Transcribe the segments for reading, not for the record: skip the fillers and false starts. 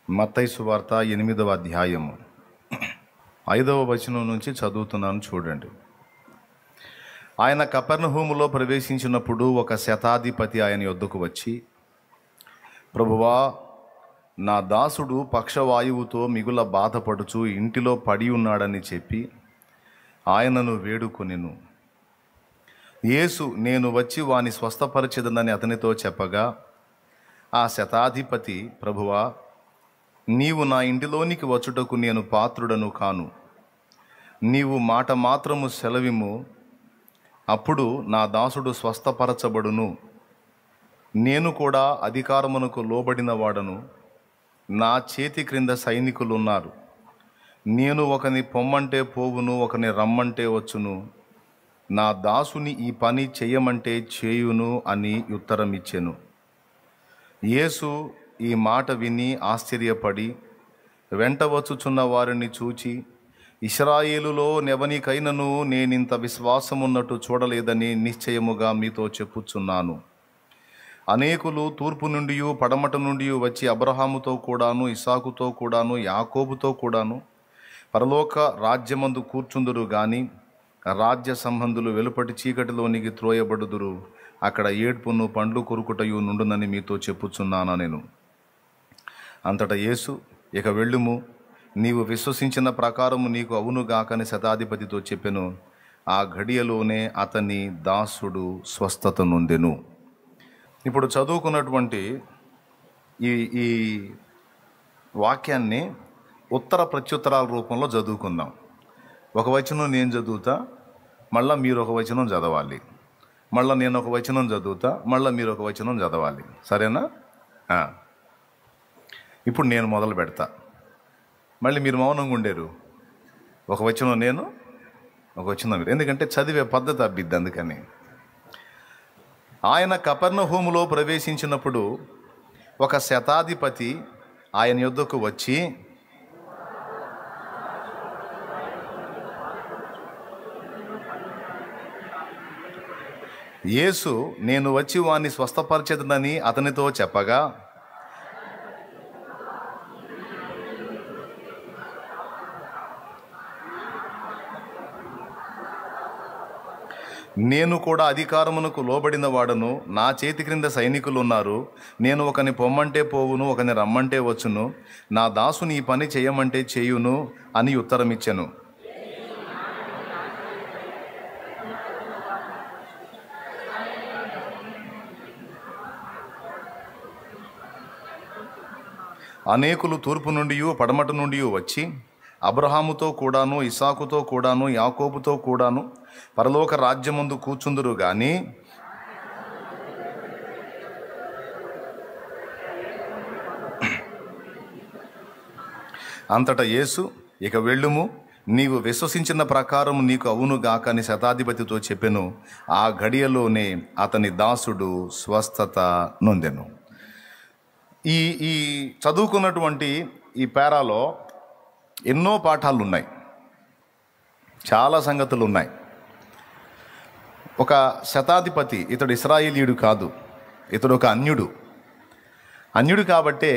మత్తయి సువార్త 8వ అధ్యాయము 5వ వచనం నుంచి చదువుతున్నాను చూడండి. ఆయన కపెర్నహూములో ప్రవేశించినప్పుడు ఒక శతాధిపతి ఆయన యొద్దకు వచ్చి, ప్రభువా, నా దాసుడు పక్షవాయువుతో మిగుల బాధపడుచు ఇంటిలో పడి ఉన్నాడని చెప్పి ఆయనను వేడుకొనెను. యేసు, నేను వచ్చి వాని స్వస్థపరచెదనని అతనితో చెప్పగా, ఆ శతాధిపతి, ప్రభువా, నీవు నా ఇంటిలోనికి వచ్చుటకు నేను పాత్రుడను కాను. నీవు మాట మాత్రము సెలవిమ్ము, అప్పుడు నా దాసుడు స్వస్థపరచబడును. నేను కూడా అధికారమునకు లోబడిన వాడను. నా చేతి క్రింద సైనికులున్నారు. నేను ఒకని పొమ్మంటే పోవును, ఒకని రమ్మంటే వచ్చును. నా దాసుని ఈ పని చెయ్యమంటే చేయును అని ఉత్తరమిచ్చెను. యేసు ఈ మాట విని ఆశ్చర్యపడి వెంట వచ్చుచున్న వారిని చూచి, ఇశ్రాయేలులో నెవనికైనను నేనింత విశ్వాసమున్నట్టు చూడలేదని నిశ్చయముగా మీతో చెప్పుచున్నాను. అనేకులు తూర్పు నుండి పడమట నుండి వచ్చి అబ్రహాముతో కూడాను, ఇసాకుతో కూడాను, యాకోబుతో కూడాను పరలోక రాజ్యమందు కూర్చుందురు గాని రాజ్య సంబంధులు వెలుపటి చీకటిలోనికి త్రోయబడుదురు. అక్కడ ఏడ్పును పండ్లు కొరుకుటయు నుండునని మీతో చెప్పుచున్నాను నేను. అంతటా యేసు, ఇక వెళ్ళుము, నీవు విశ్వసించిన ప్రకారము నీకు అవునుగాకని శతాధిపతితో చెప్పెను. ఆ ఘడియలోనే అతని దాసుడు స్వస్థత నొందెను. ఇప్పుడు చదువుకున్నటువంటి ఈ వాక్యాన్ని ఉత్తర ప్రత్యుత్తరాల రూపంలో చదువుకుందాం. ఒక వచనం నేను చదువుతా, మళ్ళీ మీరు ఒక వచనం చదవాలి. మళ్ళీ నేను ఒక వచనం చదువుతా, మళ్ళీ మీరు ఒక వచనం చదవాలి. సరేనా? ఇప్పుడు నేను మొదలు పెడతా, మళ్ళీ మీరు మౌనంగా ఉండేరు. ఒక వచనం నేను, ఒక వచనం మీరు, ఎందుకంటే చదివే పద్ధతి అబ్బిద్ది. అందుకని ఆయన కపెర్నహూములో ప్రవేశించినప్పుడు ఒక శతాధిపతి ఆయన యొద్దకు వచ్చి, యేసు, నేను వచ్చి వాణ్ణి స్వస్థపరచెదనని అతనితో చెప్పగా, నేను కూడా అధికారమునకు లోబడిన వాడను. నా చేతి క్రింద సైనికులు ఉన్నారు. నేను ఒకని పొమ్మంటే పోవును, ఒకని రమ్మంటే వచ్చును. నా దాసుని ఈ పని చేయమంటే చేయును అని ఉత్తరమిచ్చెను. అనేకులు తూర్పు నుండి పడమట నుండి వచ్చి అబ్రహాముతో కూడాను, ఇసాకుతో కూడాను, యాకోబుతో కూడాను పరలోక రాజ్యమందు కూర్చుందురు గాని అంతటా యేసు, ఇక వెళ్ళుము, నీవు విశ్వసించిన ప్రకారం నీకు అవునుగాక అని శతాధిపతితో చెప్పెను. ఆ ఘడియలోనే అతని దాసుడు స్వస్థత నొందెను. ఈ చదువుకున్నటువంటి ఈ పేరాలో ఎన్నో పాఠాలు ఉన్నాయి, చాలా సంగతులు ఉన్నాయి. ఒక శతాధిపతి, ఇతడు ఇశ్రాయేలీయుడు కాదు, ఇతడు ఒక అన్యుడు కాబట్టే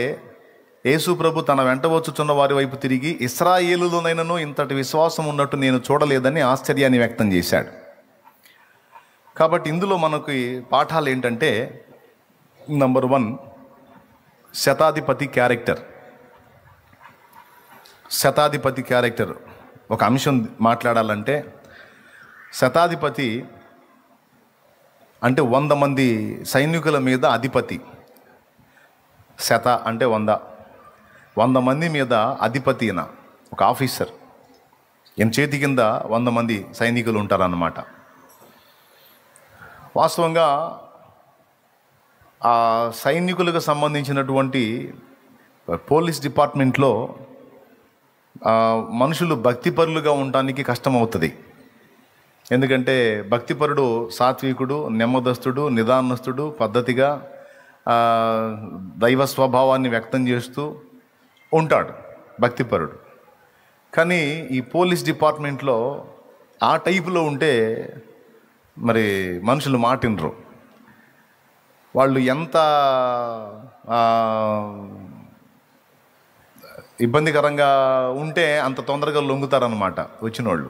యేసు ప్రభు తన వెంట వచ్చుచున్న వారి వైపు తిరిగి, ఇశ్రాయేలులోనైనను ఇంతటి విశ్వాసం ఉన్నట్టు నేను చూడలేదని ఆశ్చర్యాన్ని వ్యక్తం చేశాడు. కాబట్టి ఇందులో మనకి పాఠాలు ఏంటంటే, నంబర్ 1, శతాధిపతి క్యారెక్టర్. ఒక అంశం మాట్లాడాలంటే, శతాధిపతి అంటే 100 మంది సైనికుల మీద అధిపతి. శత అంటే 100 మంది మీద అధిపతి. ఈయన ఒక ఆఫీసర్. ఈయన చేతి కింద 100 మంది సైనికులు ఉంటారన్నమాట. వాస్తవంగా ఆ సైనికులకు సంబంధించినటువంటి పోలీస్ డిపార్ట్మెంట్లో మనుషులు భక్తిపరులుగా ఉండటానికి కష్టమవుతుంది. ఎందుకంటే భక్తిపరుడు సాత్వికుడు, నెమ్మదస్తుడు, నిదానస్తుడు, పద్ధతిగా దైవ స్వభావాన్ని వ్యక్తం చేస్తూ ఉంటాడు భక్తిపరుడు. కానీ ఈ పోలీస్ డిపార్ట్మెంట్లో ఆ టైపులో ఉంటే మరి మనుషులు మాటినరు. వాళ్ళు ఎంత ఇబ్బందికరంగా ఉంటే అంత తొందరగా లొంగుతారనమాట వచ్చిన వాళ్ళు.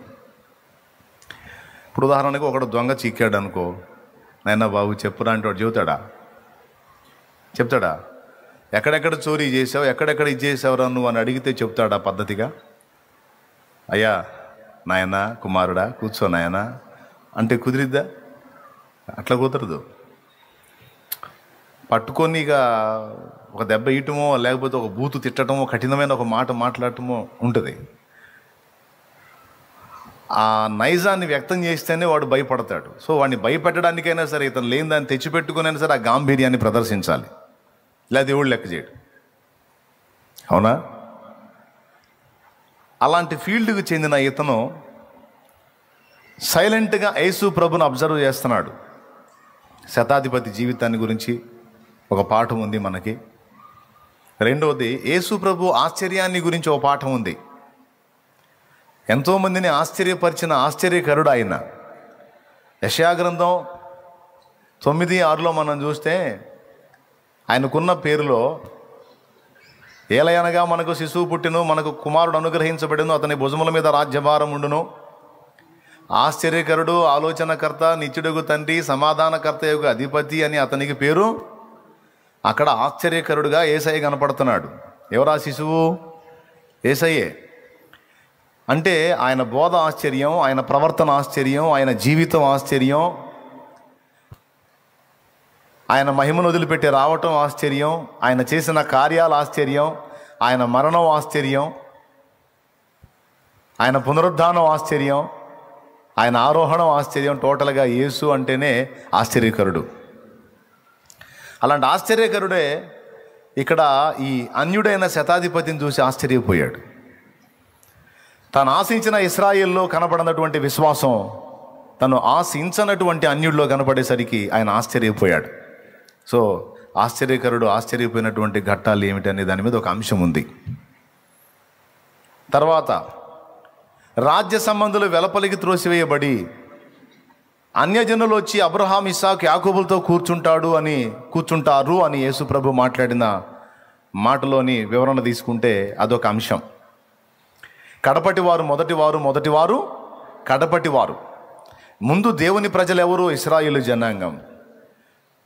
ఇప్పుడు ఉదాహరణకు ఒకడు దొంగ చిక్కాడు అనుకో, నాయనా బాబు చెప్పురా అంటే వాడు చెప్తాడా? ఎక్కడెక్కడ చోరీ చేసావు, ఎక్కడెక్కడ ఇది చేసావురా నువ్వు అని అడిగితే చెప్తాడా పద్ధతిగా? అయ్యా నాయనా కుమారుడా కూర్చో నాయనా అంటే కుదిరిద్దా? అట్లా కుదరదు. పట్టుకొని ఇక ఒక దెబ్బ ఇయటమో లేకపోతే ఒక బూతు తిట్టడమో కఠినమైన ఒక మాట మాట్లాడటమో ఉంటుంది. ఆ నైజాన్ని వ్యక్తం చేస్తేనే వాడు భయపడతాడు. సో వాడిని భయపెట్టడానికైనా సరే ఇతను లేని దాన్ని తెచ్చిపెట్టుకునైనా సరే ఆ గాంభీర్యాన్ని ప్రదర్శించాలి, ఇలా దేవుడు లెక్క చేయడు. అవునా? అలాంటి ఫీల్డ్కి చెందిన ఇతను సైలెంట్గా యేసు ప్రభుని అబ్జర్వ్ చేస్తున్నాడు. శతాధిపతి జీవితాన్ని గురించి ఒక పాఠం ఉంది మనకి. రెండవది యేసు ప్రభు ఆశ్చర్యాన్ని గురించి ఒక పాఠం ఉంది. ఎంతోమందిని ఆశ్చర్యపరిచిన ఆశ్చర్యకరుడు ఆయన. యెషయా గ్రంథం 9:6 మనం చూస్తే ఆయనకున్న పేరులో ఏలయనగా మనకు శిశువు పుట్టెను, మనకు కుమారుడు అనుగ్రహించబడెను, అతని భుజముల మీద రాజ్యభారం ఉండును. ఆశ్చర్యకరుడు, ఆలోచనకర్త, నిత్యుడుగు తండ్రి, సమాధానకర్త యొక్క అధిపతి అని అతనికి పేరు. అక్కడ ఆశ్చర్యకరుడుగా యేసయ్య కనపడుతున్నాడు. ఎవరా శిశువు? యేసయ్యే. అంటే ఆయన బోధ ఆశ్చర్యం, ఆయన ప్రవర్తన ఆశ్చర్యం, ఆయన జీవితం ఆశ్చర్యం, ఆయన మహిమను వదిలిపెట్టి రావటం ఆశ్చర్యం, ఆయన చేసిన కార్యాలు ఆశ్చర్యం, ఆయన మరణం ఆశ్చర్యం, ఆయన పునరుద్ధానం ఆశ్చర్యం, ఆయన ఆరోహణం ఆశ్చర్యం. టోటల్గా యేసు అంటేనే ఆశ్చర్యకరుడు. అలాంటి ఆశ్చర్యకరుడే ఇక్కడ ఈ అన్యుడైన శతాధిపతిని చూసి ఆశ్చర్యపోయాడు. తాను ఆశించిన ఇశ్రాయేల్లో కనపడినటువంటి విశ్వాసం తను ఆశించనటువంటి అన్యుడిలో కనపడేసరికి ఆయన ఆశ్చర్యపోయాడు. సో ఆశ్చర్యకరుడు ఆశ్చర్యపోయినటువంటి ఘట్టాలు ఏమిటనే దాని మీద ఒక అంశం ఉంది. తర్వాత రాజ్య సంబంధులు వెలపలికి త్రోసివేయబడి అన్యజనులు వచ్చి అబ్రహాం, ఇస్సాకు, యాకోబులతో కూర్చుంటారు అని యేసు ప్రభు మాట్లాడిన మాటలోని వివరణ తీసుకుంటే అదొక అంశం. కడపటివారు మొదటివారు కడపటివారు. ముందు దేవుని ప్రజలు ఎవరు? ఇశ్రాయేలు జనాంగం.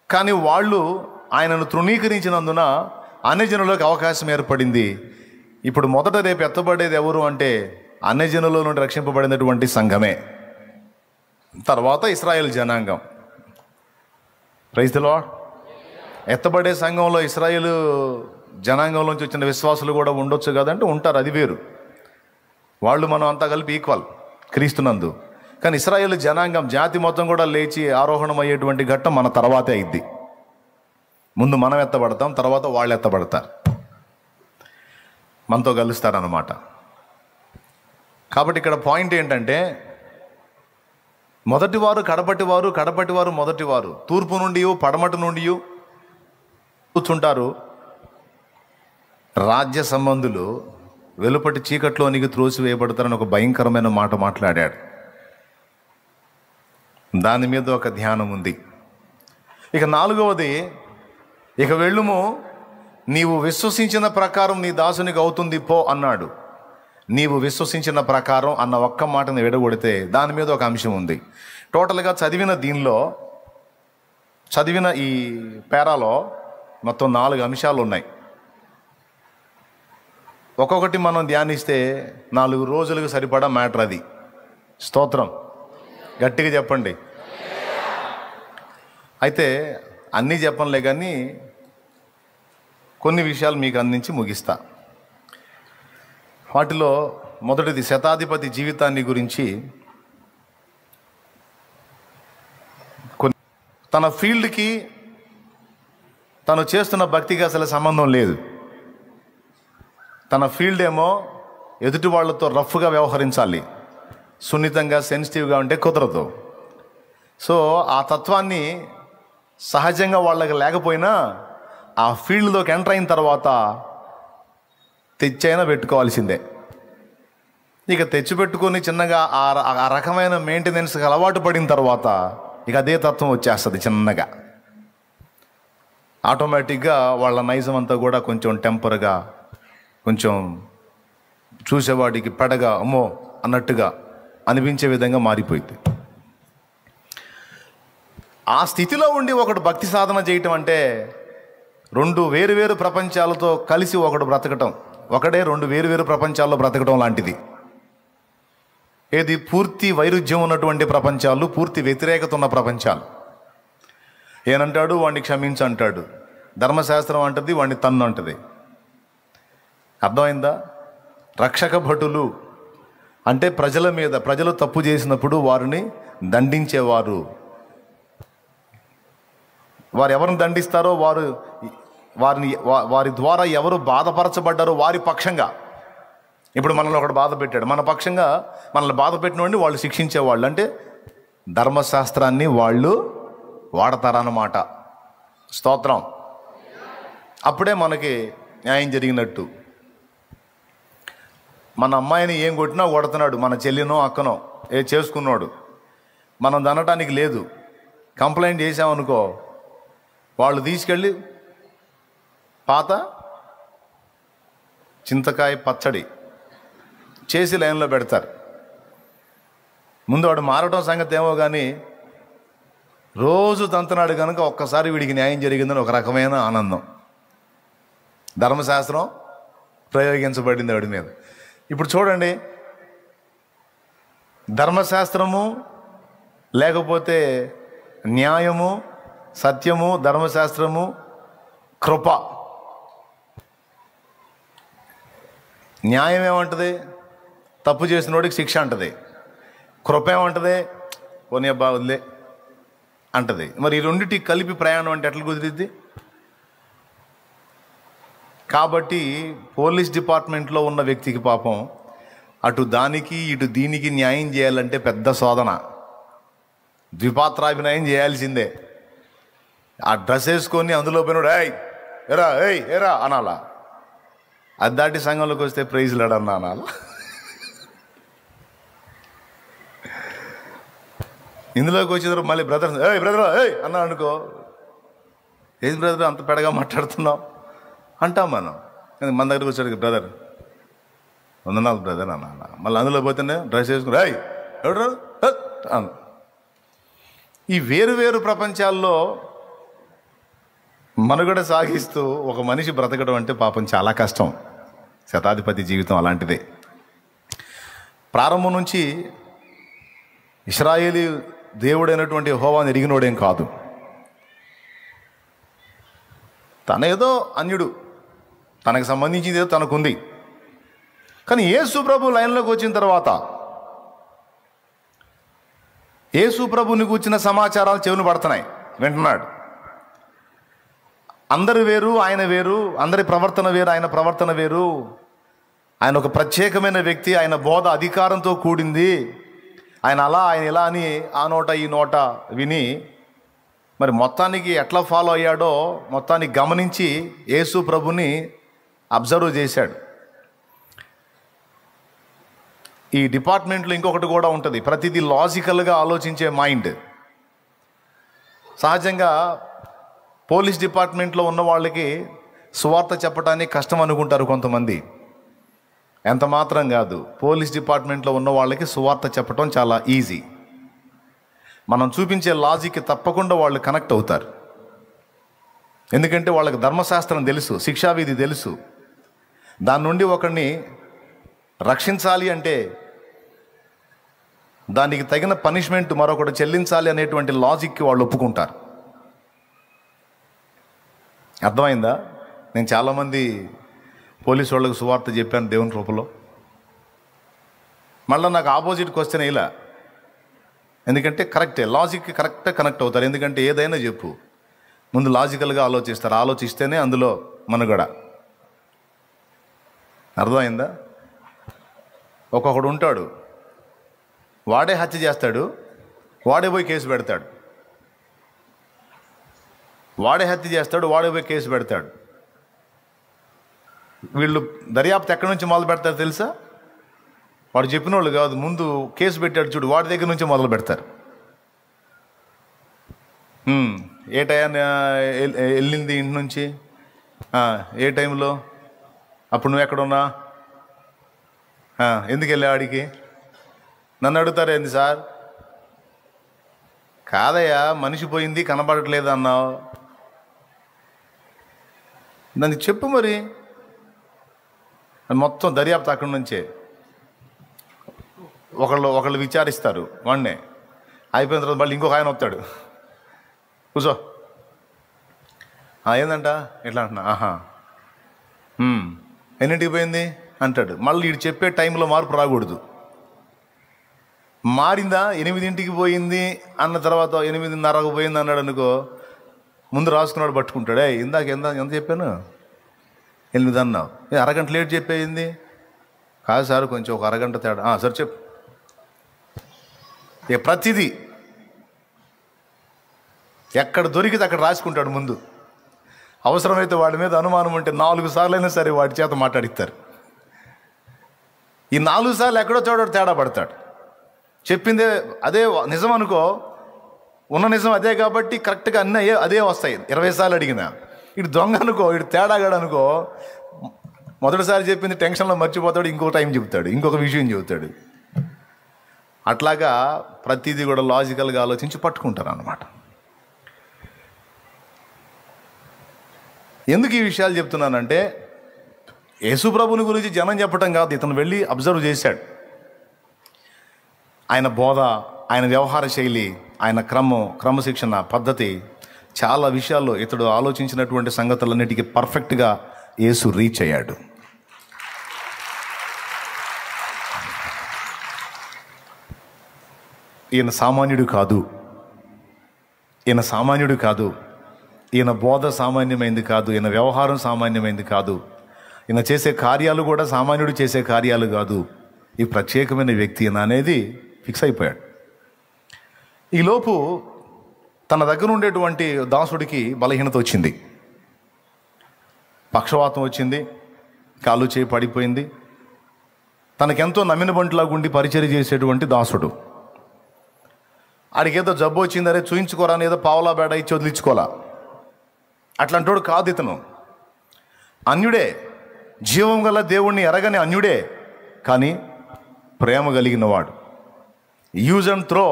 కానీ వాళ్ళు ఆయనను తృణీకరించినందున అన్యజనులకు అవకాశం ఏర్పడింది. ఇప్పుడు మొదట రేపు ఎత్తబడేది ఎవరు అంటే అన్యజనుల నుండి రక్షింపబడినటువంటి సంఘమే, తర్వాత ఇశ్రాయేల్ జనాంగం. Praise the lord. ఎత్తబడే సంఘంలో ఇశ్రాయేలు జనాంగంలోంచి వచ్చిన విశ్వాసులు కూడా ఉండొచ్చు కదంటే ఉంటారు, అది వేరు. వాళ్ళు మనం అంతా కలిపి ఈక్వల్ క్రీస్తునందు. కానీ ఇశ్రాయేలు జనాంగం జాతి మొత్తం కూడా లేచి ఆరోహణం అయ్యేటువంటి ఘట్టం మన తర్వాతే అయింది. ముందు మనం ఎత్తబడతాం, తర్వాత వాళ్ళు ఎత్తబడతారు, మనతో కలుస్తారన్నమాట. కాబట్టి ఇక్కడ పాయింట్ ఏంటంటే మొదటివారు కడపటివారు మొదటివారు. తూర్పు నుండి పడమటి నుండి కూర్చుంటారు. రాజ్య సంబంధులు వెలుపటి చీకట్లోనికి త్రోసివేయబడతారని ఒక భయంకరమైన మాట మాట్లాడాడు. దాని మీద ఒక ధ్యానం ఉంది. ఇక నాలుగవది, ఇక వెళ్ళుము, నీవు విశ్వసించిన ప్రకారం నీ దాసునికి అవుతుంది పో అన్నాడు. నీవు విశ్వసించిన ప్రకారం అన్న ఒక్క మాటని విడగొడితే దాని మీద ఒక అంశం ఉంది. టోటల్గా చదివిన ఈ పేరాలో మొత్తం 4 అంశాలు ఉన్నాయి. ఒక్కొక్కటి మనం ధ్యానిస్తే 4 రోజులకు సరిపడా మ్యాటర్ అది. స్తోత్రం, గట్టిగా చెప్పండి. అయితే అన్నీ చెప్పనులే కానీ కొన్ని విషయాలు మీకు అందించి ముగిస్తా. వాటిలో మొదటిది శతాధిపతి జీవితాన్ని గురించి. తన ఫీల్డ్కి తను చేస్తున్న భక్తికి అసలు సంబంధం లేదు. తన ఫీల్డ్ ఏమో ఎదుటి వాళ్ళతో రఫ్గా వ్యవహరించాలి, సున్నితంగా సెన్సిటివ్గా ఉంటే కుదరదు. సో ఆ తత్వాన్ని సహజంగా వాళ్ళకి లేకపోయినా ఆ ఫీల్డ్లోకి ఎంటర్ అయిన తర్వాత తెచ్చైనా పెట్టుకోవాల్సిందే. ఇక తెచ్చిపెట్టుకొని చిన్నగా ఆ రకమైన మెయింటెనెన్స్కి అలవాటు పడిన తర్వాత ఇక అదే తత్వం వచ్చేస్తుంది చిన్నగా. ఆటోమేటిక్గా వాళ్ళ నైజం అంతా కూడా కొంచెం టెంపర్గా, కొంచెం చూసేవాడికి పెడగా అమ్మో అన్నట్టుగా అనిపించే విధంగా మారిపోయింది. ఆ స్థితిలో ఉండి ఒకడు భక్తి సాధన చేయటం అంటే రెండు వేరు ప్రపంచాలతో కలిసి ఒకడు బ్రతకటం, ఒకడే రెండు వేరు ప్రపంచాల్లో బ్రతకటం లాంటిది. ఏది? పూర్తి వైరుధ్యం ఉన్నటువంటి ప్రపంచాలు, పూర్తి వ్యతిరేకత ఉన్న ప్రపంచాలు. ఏనంటాడు? వాడిని క్షమించు అంటాడు. ధర్మశాస్త్రం అంటది, వాడిని తన్ను అంటది. అర్థమైందా? రక్షక భటులు అంటే ప్రజలు తప్పు చేసినప్పుడు వారిని దండించేవారు. వారు ఎవరిని దండిస్తారో వారి ద్వారా ఎవరు బాధపరచబడ్డారో వారి పక్షంగా, ఇప్పుడు మనల్ని ఒకడు బాధ పెట్టాడు, మన పక్షంగా మనల్ని బాధ పెట్టిన వాళ్ళు శిక్షించేవాళ్ళు. అంటే ధర్మశాస్త్రాన్ని వాళ్ళు వాడతారన్నమాట. స్తోత్రం. అప్పుడే మనకి న్యాయం జరిగినట్టు. మన అమ్మాయిని ఏం కొట్టినా కొడుతున్నాడు, మన చెల్లినో అక్కనో చేసుకున్నాడు, మనం దనటానికి లేదు. కంప్లైంట్ చేసామనుకో, వాళ్ళు తీసుకెళ్ళి పాత చింతకాయ పచ్చడి చేసి లైన్లో పెడతారు. ముందు వాడు మారటం సంగతి ఏమో కానీ రోజు తంతనాడు కనుక ఒక్కసారి వీడికి న్యాయం జరిగిందని ఒక రకమైన ఆనందం. ధర్మశాస్త్రం ప్రయోగించబడింది వాడి మీద. ఇప్పుడు చూడండి, ధర్మశాస్త్రము లేకపోతే న్యాయము, సత్యము, ధర్మశాస్త్రము, కృప. న్యాయం ఏమంటది? తప్పు చేసినోడికి శిక్ష అంటది. కృప ఏమంటది? పోనీ అబ్బా వదిలే అంటది. మరి ఈ రెండింటికి కలిపి ప్రయాణం అంటే ఎట్లా కుదిరిద్ది? కాబట్టి పోలీస్ డిపార్ట్మెంట్లో ఉన్న వ్యక్తికి పాపం అటు దానికి ఇటు దీనికి న్యాయం చేయాలంటే పెద్ద శోధన, ద్విపాత్రాభినయం చేయాల్సిందే. ఆ డ్రెస్ వేసుకొని అందులో పోయినాడు ఏరా అనాలా, అది దాటి సంఘంలోకి వస్తే ప్రైజ్ లాడన్నా అనాలా. ఇందులోకి వచ్చేదారు మళ్ళీ బ్రదర్ అన్నా అనుకో, ఏది బ్రదర్ అంత పెడగా మాట్లాడుతున్నావు అంటాం మనం. మన దగ్గరకు వచ్చాడు, బ్రదర్ వందనాలు బ్రదర్ అన్న. మళ్ళీ అందులో పోతేనే డ్రెస్ వేసుకుని ఎవడు ఈ వేరు ప్రపంచాల్లో మనుగడ సాగిస్తూ ఒక మనిషి బ్రతకడం అంటే పాపం చాలా కష్టం. శతాధిపతి జీవితం అలాంటిదే. ప్రారంభం నుంచి ఇశ్రాయేలీ దేవుడైనటువంటి యెహోవాను ఎరిగినోడేం కాదు. తనేదో అన్యుడు, తనకు సంబంధించింది ఏదో తనకుంది. కానీ యేసు ప్రభు లైన్లోకి వచ్చిన తర్వాత యేసు ప్రభుని కూర్చిన సమాచారాలు చెవులు పడుతున్నాయి, వింటున్నాడు. అందరు వేరు, ఆయన వేరు, అందరి ప్రవర్తన వేరు, ఆయన ప్రవర్తన వేరు. ఆయన ఒక ప్రత్యేకమైన వ్యక్తి, ఆయన బోధ అధికారంతో కూడింది. ఆయన అలా, ఆయన ఇలా అని ఆ నోట ఈ నోట విని మరి మొత్తానికి ఎట్లా ఫాలో అయ్యాడో మొత్తానికి గమనించి యేసు ప్రభుని అబ్జర్వ్ చేశాడు. ఈ డిపార్ట్మెంట్లో ఇంకొకటి కూడా ఉంటుంది, ప్రతిదీ లాజికల్గా ఆలోచించే మైండ్. సహజంగా పోలీస్ డిపార్ట్మెంట్లో ఉన్న వాళ్ళకి సువార్త చెప్పడానికి కష్టం అనుకుంటారు కొంతమంది. ఎంత మాత్రం కాదు, పోలీస్ డిపార్ట్మెంట్లో ఉన్న వాళ్ళకి సువార్త చెప్పడం చాలా ఈజీ. మనం చూపించే లాజిక్కి తప్పకుండా వాళ్ళు కనెక్ట్ అవుతారు. ఎందుకంటే వాళ్ళకి ధర్మశాస్త్రం తెలుసు, శిక్షావిధి తెలుసు. దాని నుండి ఒకరిని రక్షించాలి అంటే దానికి తగిన పనిష్మెంట్ మరొకటి చెల్లించాలి అనేటువంటి లాజిక్కి వాళ్ళు ఒప్పుకుంటారు. అర్థమైందా? నేను చాలామంది పోలీసు వాళ్ళకి సువార్త చెప్పాను దేవుని రూపంలో. మళ్ళీ నాకు ఆపోజిట్ క్వశ్చన్ ఇలా, ఎందుకంటే కరెక్టే, లాజిక్కి కరెక్ట్గా కనెక్ట్ అవుతారు. ఎందుకంటే ఏదైనా చెప్పు ముందు లాజికల్గా ఆలోచిస్తారు, ఆలోచిస్తేనే అందులో మనుగడ. అర్థమైందా? ఒక్కొక్కడు ఉంటాడు, వాడే హత్య చేస్తాడు, వాడే పోయి కేసు పెడతాడు. వాడే హత్య చేస్తాడు, వాడే పోయి కేసు పెడతాడు. వీళ్ళు దర్యాప్తు ఎక్కడి నుంచి మొదలు పెడతారు తెలుసా? వాడు చెప్పిన వాళ్ళు కాదు, ముందు కేసు పెట్టాడు చూడు, వాడి దగ్గర నుంచి మొదలు పెడతారు. ఏ టైం వెళ్ళింది ఇంటి నుంచి, ఏ టైంలో, అప్పుడు నువ్వు ఎక్కడున్నా, ఎందుకు వెళ్ళా ఆడికి? నన్ను అడుగుతారు, ఏంది సార్? కాదయ్యా, మనిషి పోయింది కనబడట్లేదు అన్నావు, నన్ను చెప్పు మరి. మొత్తం దర్యాప్తు అక్కడి నుంచే ఒకళ్ళు విచారిస్తారు వాడినే. అయిపోయిన తర్వాత మళ్ళీ ఇంకొక ఆయన వస్తాడు, కూర్చో, ఏందంట ఎట్లా అంటున్నా, ఎన్నింటికి పోయింది అంటాడు. మళ్ళీ వీడు చెప్పే టైంలో మార్పు రాకూడదు. మారిందా, 8ంటికి పోయింది అన్న తర్వాత 8:30కు పోయింది అన్నాడు అనుకో, ముందు రాసుకున్నాడు పట్టుకుంటాడు, ఇందాక ఎంత చెప్పాను, 8 అన్నావు, అరగంట లేట్ చెప్పేయింది. కాదు సార్, కొంచెం ఒక అరగంట తేడా. సార్ చెప్పు. ప్రతిదీ ఎక్కడ దొరికితే అక్కడ రాసుకుంటాడు ముందు. అవసరమైతే వాడి మీద అనుమానం ఉంటే 4 సార్లైనా సరే వాడి చేత మాట్లాడిస్తారు. ఈ 4 సార్లు ఎక్కడో చోట తేడా పడతాడు. చెప్పిందే అదే నిజం అనుకో, ఉన్న నిజం అదే కాబట్టి కరెక్ట్గా అన్నీ అదే వస్తాయి. 20 సార్లు అడిగినా. ఇటు దొంగ అనుకో, ఇటు తేడాగాడు అనుకో, మొదటిసారి చెప్పింది టెన్షన్లో మర్చిపోతాడు, ఇంకొక టైం చెబుతాడు, ఇంకొక విషయం చెబుతాడు. అట్లాగా ప్రతిదీ కూడా లాజికల్గా ఆలోచించి పట్టుకుంటారు అన్నమాట. ఎందుకు ఈ విషయాలు చెప్తున్నానంటే, యేసుప్రభుని గురించి జనం చెప్పడం కాదు, ఇతను వెళ్ళి అబ్జర్వ్ చేశాడు. ఆయన బోధ, ఆయన వ్యవహార శైలి, ఆయన క్రమశిక్షణ పద్ధతి, చాలా విషయాల్లో ఇతడు ఆలోచించినటువంటి సంగతులన్నిటికీ పర్ఫెక్ట్గా యేసు రీచ్ అయ్యాడు. ఈయన సామాన్యుడు కాదు, ఈయన బోధ సామాన్యమైంది కాదు, ఈయన వ్యవహారం సామాన్యమైంది కాదు, ఈయన చేసే కార్యాలు కూడా సామాన్యుడు చేసే కార్యాలు కాదు, ఈ ప్రత్యేకమైన వ్యక్తి ఈయన అనేది ఫిక్స్ అయిపోయాడు. ఈలోపు తన దగ్గర ఉండేటువంటి దాసుడికి బలహీనత వచ్చింది, పక్షవాతం వచ్చింది, కాలు చేయి పడిపోయింది. తనకెంతో నమ్మిన బంటులాగా ఉండి పరిచర్య చేసేటువంటి దాసుడు, ఆడికేదో జబ్బు వచ్చింది, అరే చూయించుకోరా అని ఏదో పావలా బేడ ఇచ్చి వదిలించుకోవాలా, అట్లాంటోడు కాదు ఇతను. అన్యుడే, జీవం గల దేవుణ్ణి ఎరగని అన్యుడే, కానీ ప్రేమ కలిగిన వాడు. యూజ్ అండ్ త్రో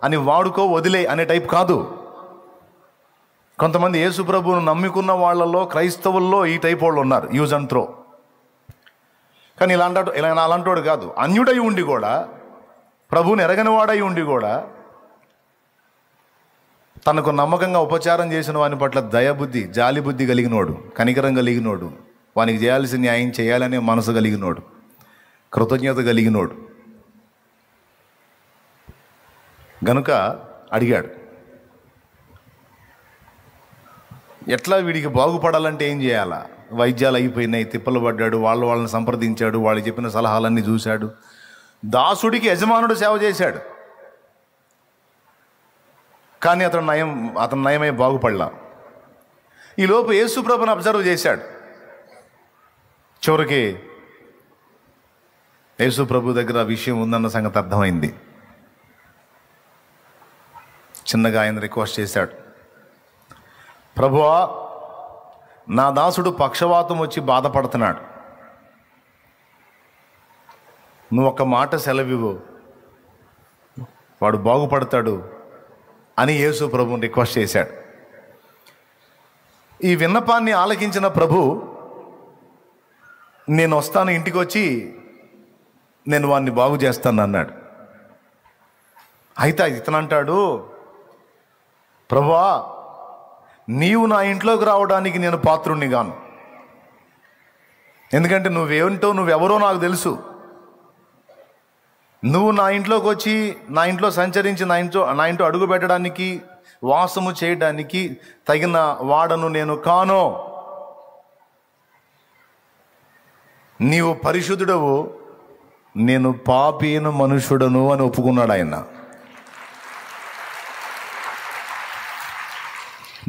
అని వాడుకో వదిలే అనే టైప్ కాదు. కొంతమంది యేసు ప్రభువును నమ్ముకున్న వాళ్ళలో, క్రైస్తవుల్లో ఈ టైప్ వాళ్ళు ఉన్నారు, యూజ్ అండ్ త్రో. కానీ ఇలా అలాంటోడు కాదు. అన్యుడై ఉండి కూడా, ప్రభువుని ఎరగని వాడై ఉండి కూడా, తనకు నమ్మకంగా ఉపచారం చేసిన వాని పట్ల దయబుద్ధి, జాలిబుద్ధి కలిగినోడు, కనికరం కలిగినోడు, వానికి చేయాల్సిన న్యాయం చేయాలనే మనసు కలిగినోడు, కృతజ్ఞత కలిగినోడు గనుక అడిగాడు, ఎట్లా వీడికి బాగుపడాలంటే ఏం చేయాలా? వైద్యాలు అయిపోయినాయి, తిప్పలు పడ్డాడు, వాళ్ళని సంప్రదించాడు, వాళ్ళు చెప్పిన సలహాలన్నీ చూశాడు. దాసుడికి యజమానుడు సేవ చేశాడు, కానీ అతను నయమై బాగుపడలా. ఈలోపు యేసు ప్రభుని అబ్జర్వ్ చేశాడు. చివరికి యేసు ప్రభు దగ్గర విషయం ఉందన్న సంగతి అర్థమైంది. చిన్నగా ఆయన రిక్వెస్ట్ చేశాడు, ప్రభువా, నా దాసుడు పక్షవాతం వచ్చి బాధపడుతున్నాడు, నువ్వు ఒక్క మాట సెలవివ్వు, వాడు బాగుపడతాడు అని యేసు ప్రభుని రిక్వెస్ట్ చేశాడు. ఈ విన్నపాన్ని ఆలకించిన ప్రభు, నేను వస్తాను, ఇంటికి వచ్చి నేను వాడిని బాగు చేస్తాను అన్నాడు. అయితే ఇతను అంటాడు, ప్రభువా, నీవు నా ఇంట్లోకి రావడానికి నేను పాత్రుణ్ణి గాను, ఎందుకంటే నువ్వెవరో నాకు తెలుసు. నువ్వు నా ఇంట్లోకి వచ్చి, నా ఇంట్లో సంచరించి, నా ఇంట్లో అడుగు పెట్టడానికి, వాసము చేయడానికి తగిన వాడను నేను కాను. నీవు పరిశుద్ధుడవు, నేను పాపీన మనుషుడను అని ఒప్పుకున్నాడు ఆయన.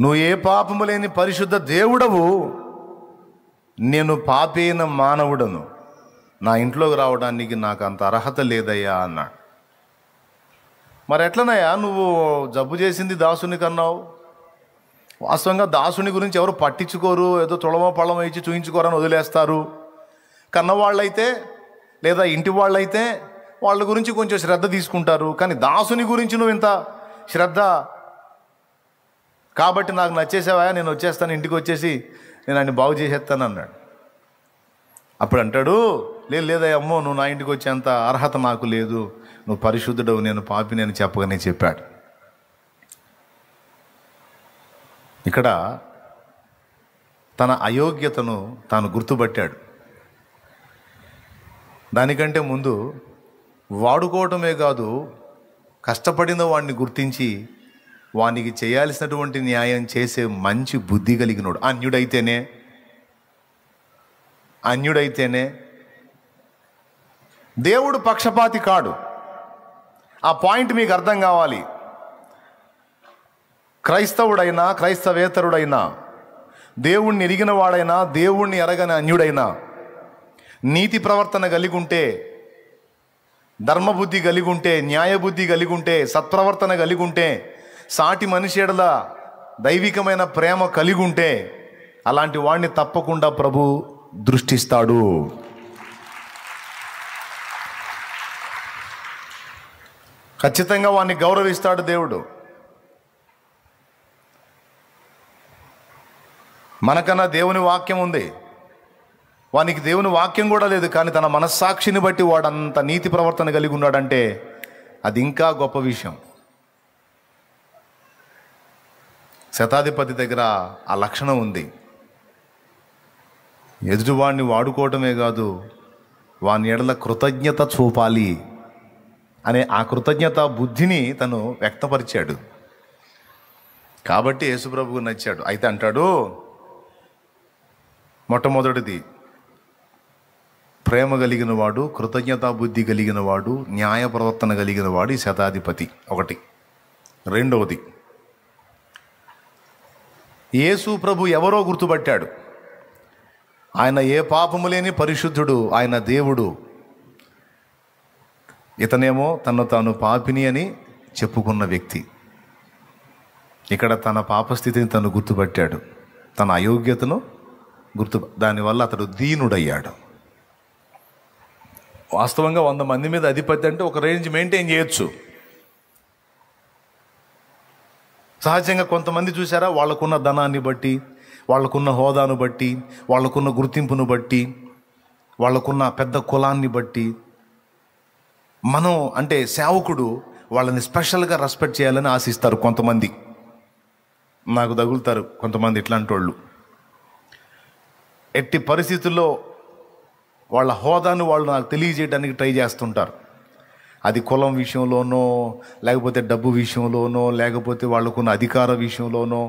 నువ్వు ఏ పాపము లేని పరిశుద్ధ దేవుడవు, నేను పాపీన మానవుడను, నా ఇంట్లోకి రావడానికి నాకు అంత అర్హత లేదయ్యా అన్నాడు. మరి ఎట్లనయ్యా, నువ్వు జబ్బు చేసింది దాసుని కన్నావు, వాస్తవంగా దాసుని గురించి ఎవరు పట్టించుకోరు, ఏదో తుళమో పళ్ళమో ఇచ్చి చూయించుకోరని వదిలేస్తారు. కన్నవాళ్ళైతే లేదా ఇంటి వాళ్ళైతే వాళ్ళ గురించి కొంచెం శ్రద్ధ తీసుకుంటారు. కానీ దాసుని గురించి నువ్వు ఇంత శ్రద్ధ, కాబట్టి నాకు నచ్చేసావా, నేను వచ్చేస్తాను, ఇంటికి వచ్చేసి నేను ఆయన బాగు చేసేస్తాను అన్నాడు. అప్పుడు అంటాడు, లేదా అమ్మో, నువ్వు నా ఇంటికి వచ్చేంత అర్హత నాకు లేదు, నువ్వు పరిశుద్ధుడవు, నేను పాపిని అని చెప్పగానే చెప్పాడు. ఇక్కడ తన అయోగ్యతను తాను గుర్తుపట్టాడు. దానికంటే ముందు వాడుకోవటమే కాదు, కష్టపడిన వాడిని గుర్తించి వానికి చేయాల్సినటువంటి న్యాయం చేసే మంచి బుద్ధి కలిగినోడు. అన్యుడైతేనే దేవుడు పక్షపాతి కాడు. ఆ పాయింట్ మీకు అర్థం కావాలి. క్రైస్తవుడైనా క్రైస్తవేతరుడైనా, దేవుణ్ణి ఎరిగిన వాడైనా దేవుణ్ణి ఎరగని అన్యుడైనా నీతి ప్రవర్తన కలిగి ఉంటే, ధర్మబుద్ధి కలిగి ఉంటే, న్యాయబుద్ధి కలిగి ఉంటే, సత్ప్రవర్తన కలిగి ఉంటే, సాటి మనిషి ఎడల దైవికమైన ప్రేమ కలిగి ఉంటే అలాంటి వాడిని తప్పకుండా ప్రభు దృష్టిస్తాడు. ఖచ్చితంగా వాడిని గౌరవిస్తాడు దేవుడు. మనకన్నా దేవుని వాక్యం ఉంది, వానికి దేవుని వాక్యం కూడా లేదు, కానీ తన మనస్సాక్షిని బట్టి వాడంత నీతి ప్రవర్తన కలిగి ఉన్నాడంటే అది ఇంకా గొప్ప విషయం. శతాధిపతి దగ్గర ఆ లక్షణం ఉంది. ఎదుటివాడిని వాడుకోవటమే కాదు, వాని ఎడల కృతజ్ఞత చూపాలి అనే ఆ కృతజ్ఞత బుద్ధిని తను వ్యక్తపరిచాడు. కాబట్టి యేసుప్రభువు నచ్చాడు. అయితే అంటాడు, మొట్టమొదటిది ప్రేమ కలిగిన వాడు, కృతజ్ఞతా బుద్ధి కలిగిన వాడు, న్యాయ ప్రవర్తన కలిగిన వాడు ఈ శతాధిపతి. ఒకటి. రెండవది, యేసు ప్రభు ఎవరో గుర్తుపట్టాడు. ఆయన ఏ పాపము లేని పరిశుద్ధుడు, ఆయన దేవుడు. ఇతనేమో తను తాను పాపిని అని చెప్పుకున్న వ్యక్తి. ఇక్కడ తన పాపస్థితిని తను గుర్తుపట్టాడు, తన అయోగ్యతను దానివల్ల అతడు దీనుడయ్యాడు. వాస్తవంగా 100 మంది మీద అధిపతి అంటే ఒక రేంజ్ మెయింటైన్ చేయొచ్చు. సహజంగా కొంతమంది చూసారా, వాళ్ళకున్న ధనాన్ని బట్టి, వాళ్ళకున్న హోదాను బట్టి, వాళ్ళకున్న గుర్తింపును బట్టి, వాళ్ళకున్న పెద్ద కులాన్ని బట్టి మనం అంటే సేవకుడు వాళ్ళని స్పెషల్గా రెస్పెక్ట్ చేయాలని ఆశిస్తారు. కొంతమంది నాకు తగులుతారు, కొంతమంది ఇట్లాంటి వాళ్ళు. ఎట్టి పరిస్థితుల్లో వాళ్ళ హోదాను వాళ్ళు నాకు తెలియజేయడానికి ట్రై చేస్తుంటారు. అది కులం విషయంలోనో, లేకపోతే డబ్బు విషయంలోనో, లేకపోతే వాళ్ళకున్న అధికార విషయంలోనో.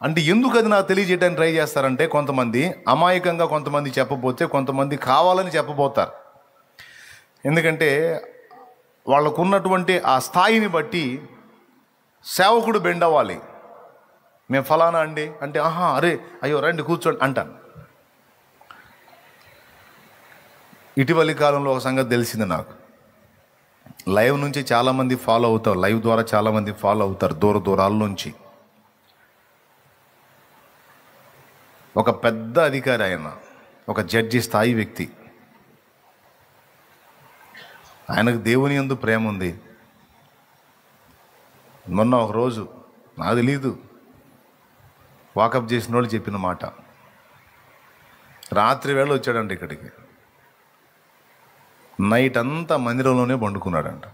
అంటే ఎందుకు అది నాకు తెలియజేయడానికి ట్రై చేస్తారంటే, కొంతమంది అమాయకంగా కొంతమంది చెప్పబోతే, కొంతమంది కావాలని చెప్పబోతారు. ఎందుకంటే వాళ్ళకున్నటువంటి ఆ స్థాయిని బట్టి సేవకుడు బెండ్ అవ్వాలి. మేము ఫలానా అండి అంటే, ఆహా, అరే, అయ్యో, రండి కూర్చోండి అంటాను. ఇటీవలి కాలంలో ఒక సంగతి తెలిసింది నాకు. లైవ్ నుంచి చాలామంది ఫాలో అవుతారు, లైవ్ ద్వారా చాలామంది ఫాలో అవుతారు దూర దూరాల నుంచి. ఒక పెద్ద అధికారి, ఆయన ఒక జడ్జి స్థాయి వ్యక్తి. ఆయనకు దేవుని యందు ప్రేమ ఉంది. మొన్న ఒకరోజు నాకు తెలీదు, వాకప్ చేసిన వాళ్ళు చెప్పిన మాట, రాత్రి వేళ వచ్చాడంట ఇక్కడికి. నైట్ అంతా మందిరంలోనే పండుకున్నాడంట.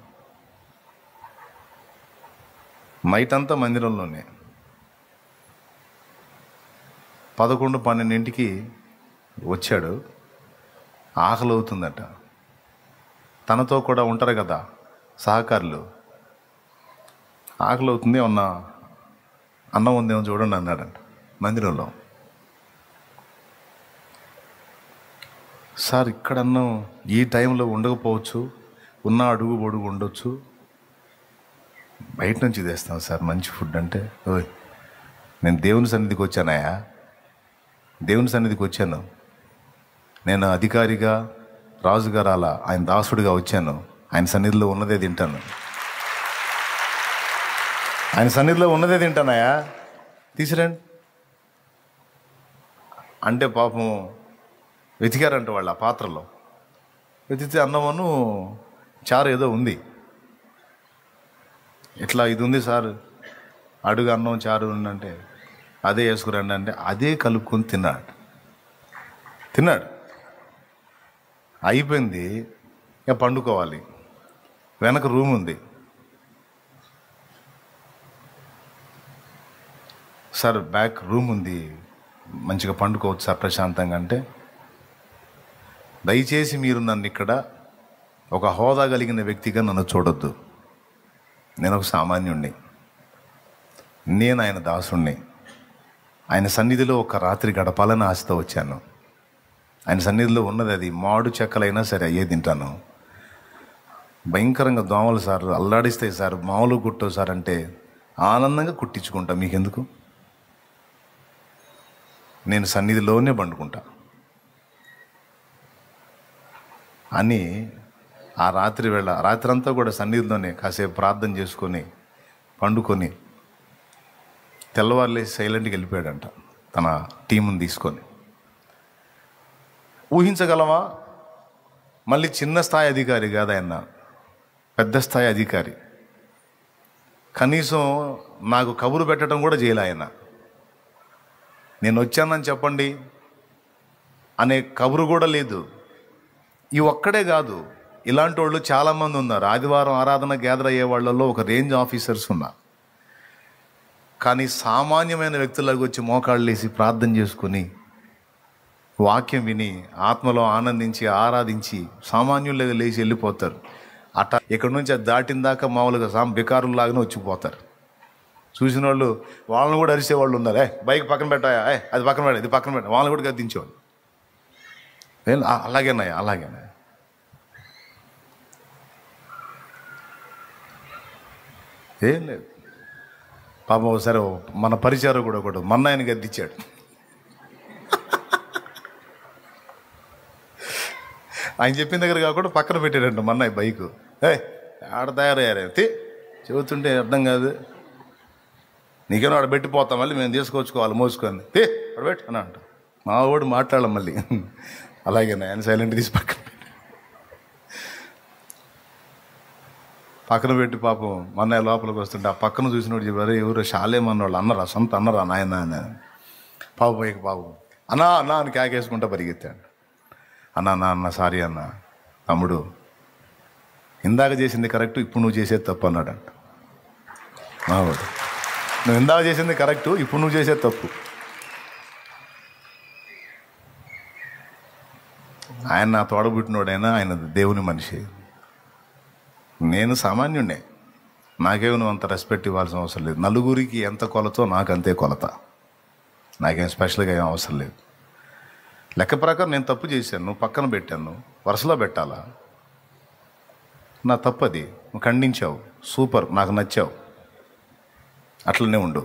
నైట్ అంతా మందిరంలోనే. 11-12 వచ్చాడు. ఆకలి అవుతుందట. తనతో కూడా ఉంటారు కదా సహకారులు. ఆకలి అవుతుంది, ఏమన్నా అన్నం ఉందేమో చూడండి అన్నాడంట మందిరంలో. సార్, ఇక్కడ అన్నం ఈ టైంలో ఉండకపోవచ్చు, ఉన్న అడుగు పొడుగు ఉండొచ్చు, బయట నుంచి తెస్తాం సార్ మంచి ఫుడ్ అంటే. ఓయ్, నేను దేవుని సన్నిధికి వచ్చానయా, దేవుని సన్నిధికి వచ్చాను. నేను అధికారిగా, రాజుగారు అలా ఆయన దాసుడిగా వచ్చాను. ఆయన సన్నిధిలో ఉన్నదే తింటాను, ఆయన సన్నిధిలో ఉన్నదే తింటానయా, తీసిరండి అంటే పాపం వెతికారంట వాళ్ళు ఆ పాత్రలో. వెతికితే అన్నమును చారు ఏదో ఉంది. ఇట్లా ఇది ఉంది సార్, అడుగు అన్నం చారు ఉందంటే అదే వేసుకురండి అంటే అదే కలుపుకొని తిన్నాడు. అయిపోయింది, ఇక పండుకోవాలి. వెనక రూమ్ ఉంది. సార్ బ్యాక్ రూమ్ ఉంది, మంచిగా పండుకోవచ్చు సార్ ప్రశాంతంగా అంటే, దయచేసి మీరు నన్ను ఇక్కడ ఒక హోదా కలిగిన వ్యక్తిగా నన్ను చూడొద్దు. నేను ఒక సామాన్యుణ్ణి, నేను ఆయన దాసుణ్ణి. ఆయన సన్నిధిలో ఒక రాత్రి గడపాలని ఆశతో వచ్చాను. ఆయన సన్నిధిలో ఉన్నది అది మాడు చెక్కలైనా సరే అయ్యే తింటాను. భయంకరంగా దోమలు సార్ అల్లాడిస్తాయి సార్, మామూలు కుట్టవు సార్ అంటే ఆనందంగా కుట్టించుకుంటా, మీకెందుకు, నేను సన్నిధిలోనే పండుకుంటా అని ఆ రాత్రంతా కూడా సన్నిధిలోనే కాసేపు ప్రార్థన చేసుకొని పండుకొని తెల్లవారులేసి సైలెంట్గా వెళ్ళిపోయాడంట తన టీముని తీసుకొని. ఊహించగలమా? మళ్ళీ చిన్న స్థాయి అధికారి కాదు ఆయన, పెద్ద స్థాయి అధికారి. కనీసం నాకు కబురు పెట్టడం కూడా చేయలే ఆయన. నేను వచ్చానని చెప్పండి అనే కబురు కూడా లేదు. ఈ ఒక్కడే కాదు, ఇలాంటి వాళ్ళు చాలామంది ఉన్నారు. ఆదివారం ఆరాధన గ్యాదర్ అయ్యే వాళ్ళలో ఒక రేంజ్ ఆఫీసర్స్ ఉన్నారు. కానీ సామాన్యమైన వ్యక్తులకు వచ్చి మోకాళ్ళు వేసి ప్రార్థన చేసుకుని వాక్యం విని ఆత్మలో ఆనందించి ఆరాధించి సామాన్యులుగా లేచి వెళ్ళిపోతారు. అట్లా ఇక్కడ నుంచి అది దాటిన దాకా మామూలుగా బికారులాగానే వచ్చిపోతారు. చూసిన వాళ్ళు వాళ్ళని కూడా అరిసేవాళ్ళు ఉన్నారు. బైక్ పక్కన పెట్టాయా, అది పక్కన పెట్టా, ఇది పక్కన పెట్టా, వాళ్ళని కూడా గద్దించేవాళ్ళు. అలాగేనాయా ఏం లేదు. పాపం ఒకసారి మన పరిచారం కూడా మన్నాయని గద్దించాడు. ఆయన చెప్పిన దగ్గర కాకుండా పక్కన పెట్టాడంట మన్నాయి బైకు. ఆడ తయారయ్యారే చెబుతుంటే అర్థం కాదు, నీకేమో ఆడ పెట్టిపోతాం, మళ్ళీ మేము తీసుకొచ్చుకోవాలి మోసుకొని ఆడ పెట్టు అని అంట. మా వాడు మాట్లాడాలి మళ్ళీ. అలాగేనా ఆయన సైలెంట్ తీసి పక్కన పెట్టి పాపం మన్నయ్య లోపలికి వస్తుంటే ఆ పక్కన చూసినోడు చెప్పారు, ఎవరు షాలేమన్నోళ్ళు అన్నరా, సొంత అన్నరా నాయన అని. పాపం అన్నా అని కేకేసుకుంటా పరిగెత్తాడు. అన్న సారీ అన్న, తమ్ముడు ఇందాక చేసింది కరెక్ట్, ఇప్పుడు నువ్వు చేసేది తప్పు అన్నాడంట మావాడు. నువ్వు ఇందాక చేసింది కరెక్టు, ఇప్పుడు నువ్వు చేసేది తప్పు. ఆయన నా తోడబుట్టినోడైనా ఆయన దేవుని మనిషి, నేను సామాన్యుడే. నాకేమో నువ్వు అంత రెస్పెక్ట్ ఇవ్వాల్సిన అవసరం లేదు. నలుగురికి ఎంత కొలతో నాకు అంతే కొలత, నాకేం స్పెషల్గా ఏం అవసరం లేదు. లెక్క ప్రకారం నేను తప్పు చేశాను, నువ్వు పక్కన పెట్టాను, వరుసలో పెట్టాలా? నా తప్పు అది, నువ్వు ఖండించావు, సూపర్, నాకు నచ్చావు, అట్లనే ఉండు.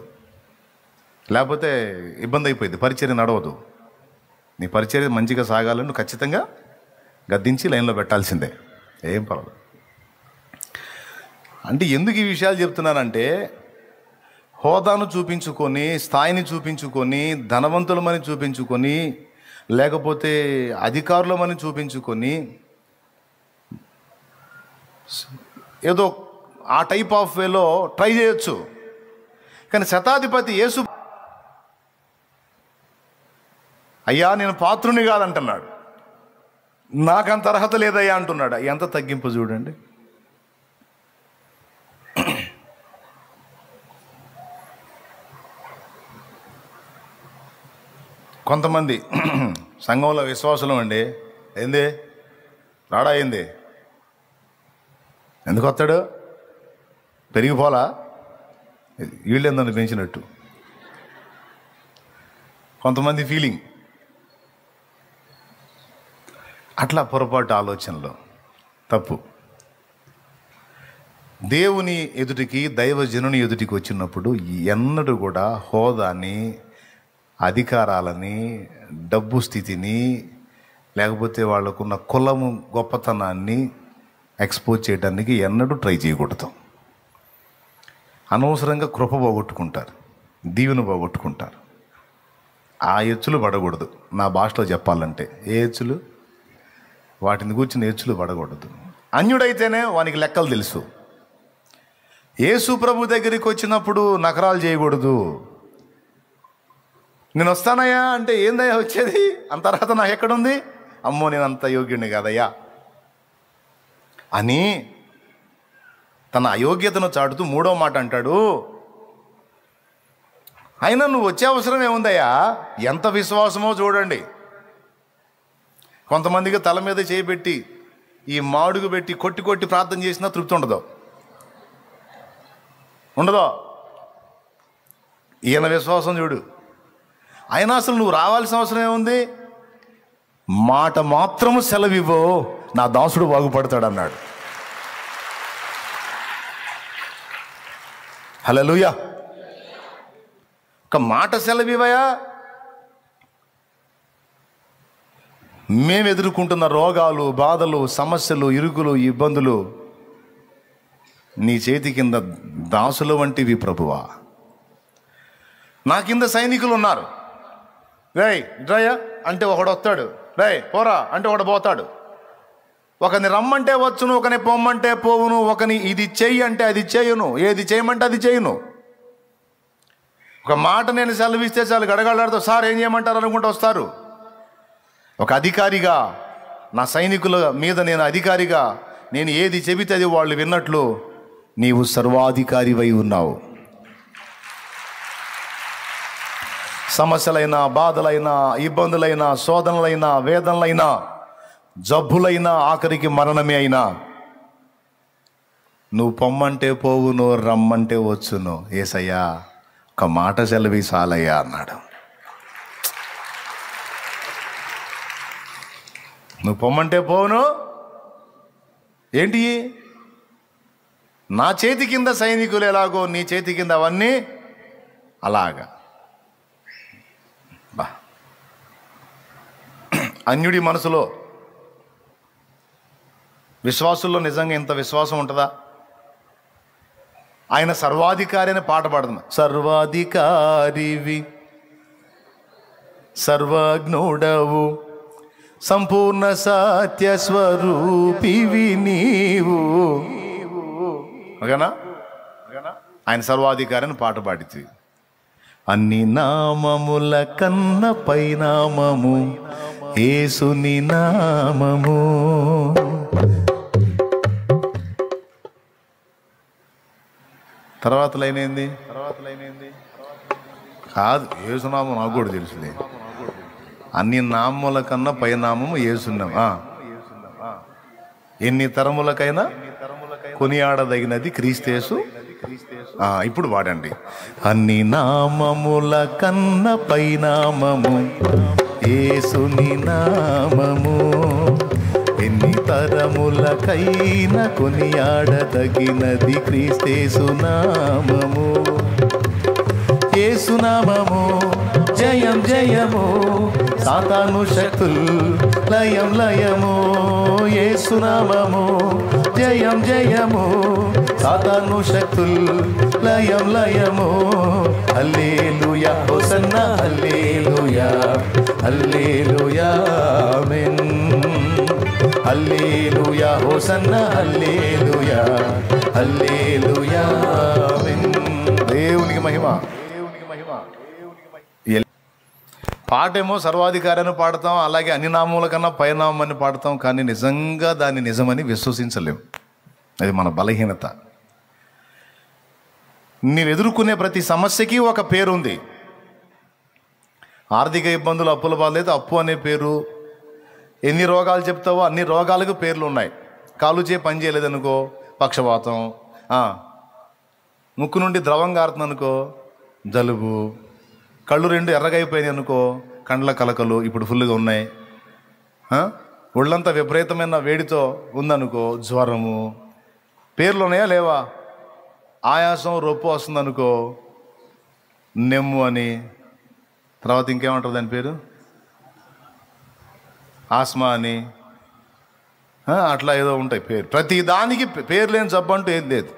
లేకపోతే ఇబ్బంది అయిపోయింది, పరిచర్య నడవదు. నీ పరిచర్య మంచిగా సాగాలని నువ్వు ఖచ్చితంగా గద్దించి లైన్లో పెట్టాల్సిందే, ఏం పర్వాలేదు. అంటే ఎందుకు ఈ విషయాలు చెప్తున్నానంటే, హోదాను చూపించుకొని, స్థాయిని చూపించుకొని, ధనవంతులమని చూపించుకొని, లేకపోతే అధికారులమని చూపించుకొని, ఏదో ఆ టైప్ ఆఫ్ వేలో ట్రై చేయొచ్చు. కానీ శతాధిపతి యేసు, అయ్యా నేను పాత్రుని కాదంటున్నాడు, నాకంత అర్హత లేదయ్యా అంటున్నాడు. ఎంత తగ్గింపు చూడండి. కొంతమంది సంఘంలో విశ్వాసులు అండి, ఏంది రాడా, ఏంది ఎందుకు వస్తాడు, పెరిగిపోలా, వీళ్ళేందని పెంచినట్టు కొంతమంది ఫీలింగ్. అట్లా పొరపాటు ఆలోచనలో తప్పు. దేవుని ఎదుటికి, దైవజనుని ఎదుటికి వచ్చినప్పుడు ఎన్నడూ కూడా హోదాని, అధికారాలని, డబ్బు స్థితిని, లేకపోతే వాళ్ళకున్న కులము గొప్పతనాన్ని ఎక్స్పోజ్ చేయడానికి ఎన్నడూ ట్రై చేయకూడదు. అనవసరంగా కృప పోగొట్టుకుంటారు, దీవెన పోగొట్టుకుంటారు. ఆ ఎచ్చులు పడకూడదు. నా భాషలో చెప్పాలంటే ఏ ఎచ్చులు, వాటిని గూర్చి నేర్చులు పడకూడదు. అన్యుడైతేనే వానికి లెక్కలు తెలుసు. యేసు ప్రభు దగ్గరికి వచ్చినప్పుడు నకరాలు చేయకూడదు. నేను వస్తానయ్యా అంటే ఏందయ్యా వచ్చేది, అంత అర్హత నాకు ఎక్కడుంది, అమ్మో నేను అంత యోగ్యుడిని కాదయ్యా అని తన అయోగ్యతను చాటుతూ మూడో మాట అంటాడు, అయినా నువ్వు వచ్చే అవసరం ఏముందయ్యా. ఎంత విశ్వాసమో చూడండి. కొంతమందికి తల మీద చేయబెట్టి ఈ మాడుగు పెట్టి కొట్టి కొట్టి ప్రార్థన చేసినా తృప్తి ఉండదో. ఈయన విశ్వాసం చూడు. అయినా అసలు నువ్వు రావాల్సిన అవసరం ఏముంది, మాట మాత్రము సెలవివ్వో నా దాసుడు బాగుపడతాడు అన్నాడు. హల్లెలూయా. ఒక మాట సెలవివయా. మేము ఎదుర్కొంటున్న రోగాలు, బాధలు, సమస్యలు, ఇరుకులు, ఇబ్బందులు నీ చేతి కింద దాసులు వంటివి ప్రభువా. నా కింద సైనికులు ఉన్నారు. రేయ్ డ్రయ్యా అంటే ఒకడు వస్తాడు, రేయ్ పోరా అంటే ఒకడు పోతాడు. ఒకని రమ్మంటే వచ్చును, ఒకని పొమ్మంటే పోవును, ఒకని ఇది చెయ్యి అంటే అది చేయను, ఏది చేయమంటే అది చేయను. ఒక మాట నేను సెలవిస్తే చాలు గడగడలాడుతూ సార్ ఏం చేయమంటారు అనుకుంటూ వస్తారు. ఒక అధికారిగా నా సైనికుల మీద నేను అధికారిగా నేను ఏది చెబితే అది వాళ్ళు విన్నట్లు నీవు సర్వాధికారివై ఉన్నావు. సమస్యలైనా, బాధలైనా, ఇబ్బందులైనా, శోధనలైనా, వేదనలైనా, జబ్బులైనా, ఆఖరికి మరణమే అయినా నువ్వు పొమ్మంటే పోవును, రమ్మంటే వచ్చును. యేసయ్యా ఒక మాట సెలవి సాలయ్యా అన్నాడు. నువ్వు పొమ్మంటే పోవును ఏంటి, నా చేతి కింద సైనికులు ఎలాగో నీ చేతి కింద అవన్నీ అలాగా. బా అన్యుడి మనసులో, విశ్వాసుల్లో నిజంగా ఇంత విశ్వాసం ఉంటుందా? ఆయన సర్వాధికారి అని పాట పాడుతున్నా. సర్వాధికారివి, సర్వజ్ఞుడవు, సంపూర్ణ సత్య స్వరూపివి నీవు. ఓకేనా? ఆయన సర్వాధికారి అని పాట పాడితే అన్ని నామముల కన్న పైనామము యేసుని నామము. తర్వాత లైన్ ఏంది కాదు, యేసునామం నాకు కూడా తెలుసులే. అన్ని నామముల కన్నా పైనామము యేసునామం. ఎన్ని తరములకైనా కొనియాడదగినది క్రీస్తు. ఇప్పుడు వాడండి. అన్ని నామముల కన్న పైనామము యేసుని నామము, ఎన్ని తరములకైనా కొనియాడదగినది క్రీస్తు నామము. యేసునామము జయం జయము, సాతాను శక్తుల్ లయం లయము. యేసునామము జయం జయము, సాతాను శక్తుల్ లయం లయము. హల్లెలూయా హోసన్నా హల్లెలూయా, హల్లెలూయా ఆమేన్. హల్లెలూయా హోసన్నా హల్లెలూయా, హల్లెలూయా ఆమేన్. దేవునికి మహిమ. పాటేమో సర్వాధికారాన్ని పాడతాం, అలాగే అన్ని నామముల కన్నా పైనామం అని పాడతాం, కానీ నిజంగా దాన్ని నిజమని విశ్వసించలేం. అది మన బలహీనత. నీవు ఎదుర్కొనే ప్రతి సమస్యకి ఒక పేరు ఉంది. ఆర్థిక ఇబ్బందులు, అప్పుల బాధలేదు, అప్పు అనే పేరు. ఎన్ని రోగాలు చెప్తావో అన్ని రోగాలకు పేర్లు ఉన్నాయి. కాలు చేయి పని చేయలేదనుకో పక్షవాతం, ముక్కు నుండి ద్రవం కారుతుంది అనుకో జలుబు, కళ్ళు రెండు ఎర్రగైపోయినాయి అనుకో కండ్ల కలకలు ఇప్పుడు ఫుల్గా ఉన్నాయి, ఒళ్ళంతా విపరీతమైన వేడితో ఉందనుకో జ్వరము. పేర్లు ఉన్నాయా లేవా? ఆయాసం, రొప్పు వస్తుందనుకో నెమ్ము అని. తర్వాత ఇంకేమంటారు దాని పేరు? ఆస్మా అని, అట్లా ఏదో ఉంటాయి పేరు. ప్రతి దానికి పేరు లేని జబ్బు అంటూ ఏది లేదు.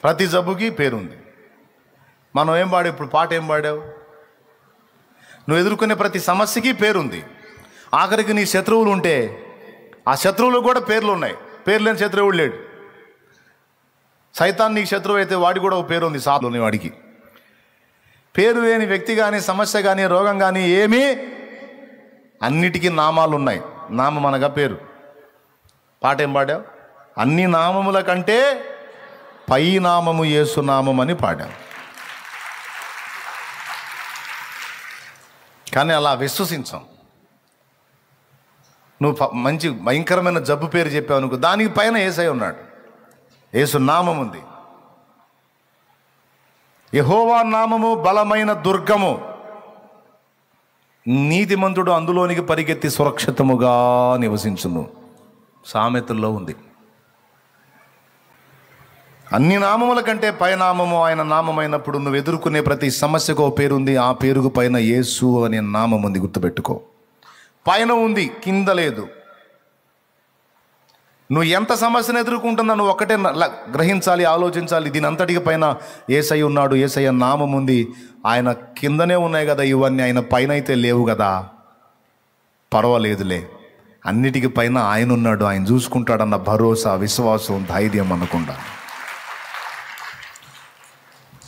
ప్రతి జబ్బుకి పేరుంది. మనం ఏం పాడావు ఇప్పుడు? పాట ఏం పాడావు? నువ్వు ఎదుర్కొనే ప్రతి సమస్యకి పేరుంది. ఆఖరికి నీ శత్రువులు ఉంటే ఆ శత్రువులకు కూడా పేర్లు ఉన్నాయి. పేరు లేని శత్రువుడు లేడు. సైతాన్ నీకు శత్రువు అయితే వాడికి కూడా ఒక పేరు ఉంది. సాధుని వాడికి పేరు లేని వ్యక్తి కానీ, సమస్య కానీ, రోగం కానీ ఏమీ, అన్నిటికీ నామాలు ఉన్నాయి. నామం అనగా పేరు. పాట ఏం పాడావు? అన్ని నామముల కంటే పై నామము యేసు నామం అని పాడాం. కానీ అలా విశ్వసించాం. నువ్వు మంచి భయంకరమైన జబ్బు పేరు చెప్పావు అనుకో, దానికి పైన యేసయ్య ఉన్నాడు. యేసు నామం ఉంది. యెహోవా నామము బలమైన దుర్గము, నీతిమంతుడు అందులోనికి పరిగెత్తి సురక్షితముగా నివసించును. సామెతల్లో ఉంది. అన్ని నామముల కంటే పైనామము ఆయన నామమైనప్పుడు నువ్వు ఎదుర్కొనే ప్రతి సమస్యకు పేరుంది. ఆ పేరుకు పైన యేసు అనే నామం ఉంది. గుర్తుపెట్టుకో. పైన ఉంది, కింద లేదు. నువ్వు ఎంత సమస్యను ఎదుర్కొంటున్నా నువ్వు ఒకటే గ్రహించాలి, ఆలోచించాలి. దీని అంతటికి పైన యేసయ్య ఉన్నాడు. యేసయ్య నామం ఉంది. ఆయన కిందనే ఉన్నాయి కదా ఇవన్నీ, ఆయన పైన అయితే లేవు కదా. పర్వాలేదులే, అన్నిటికీ పైన ఆయన ఉన్నాడు, ఆయన చూసుకుంటాడన్న భరోసా, విశ్వాసం, ధైర్యం అనుకుంటా.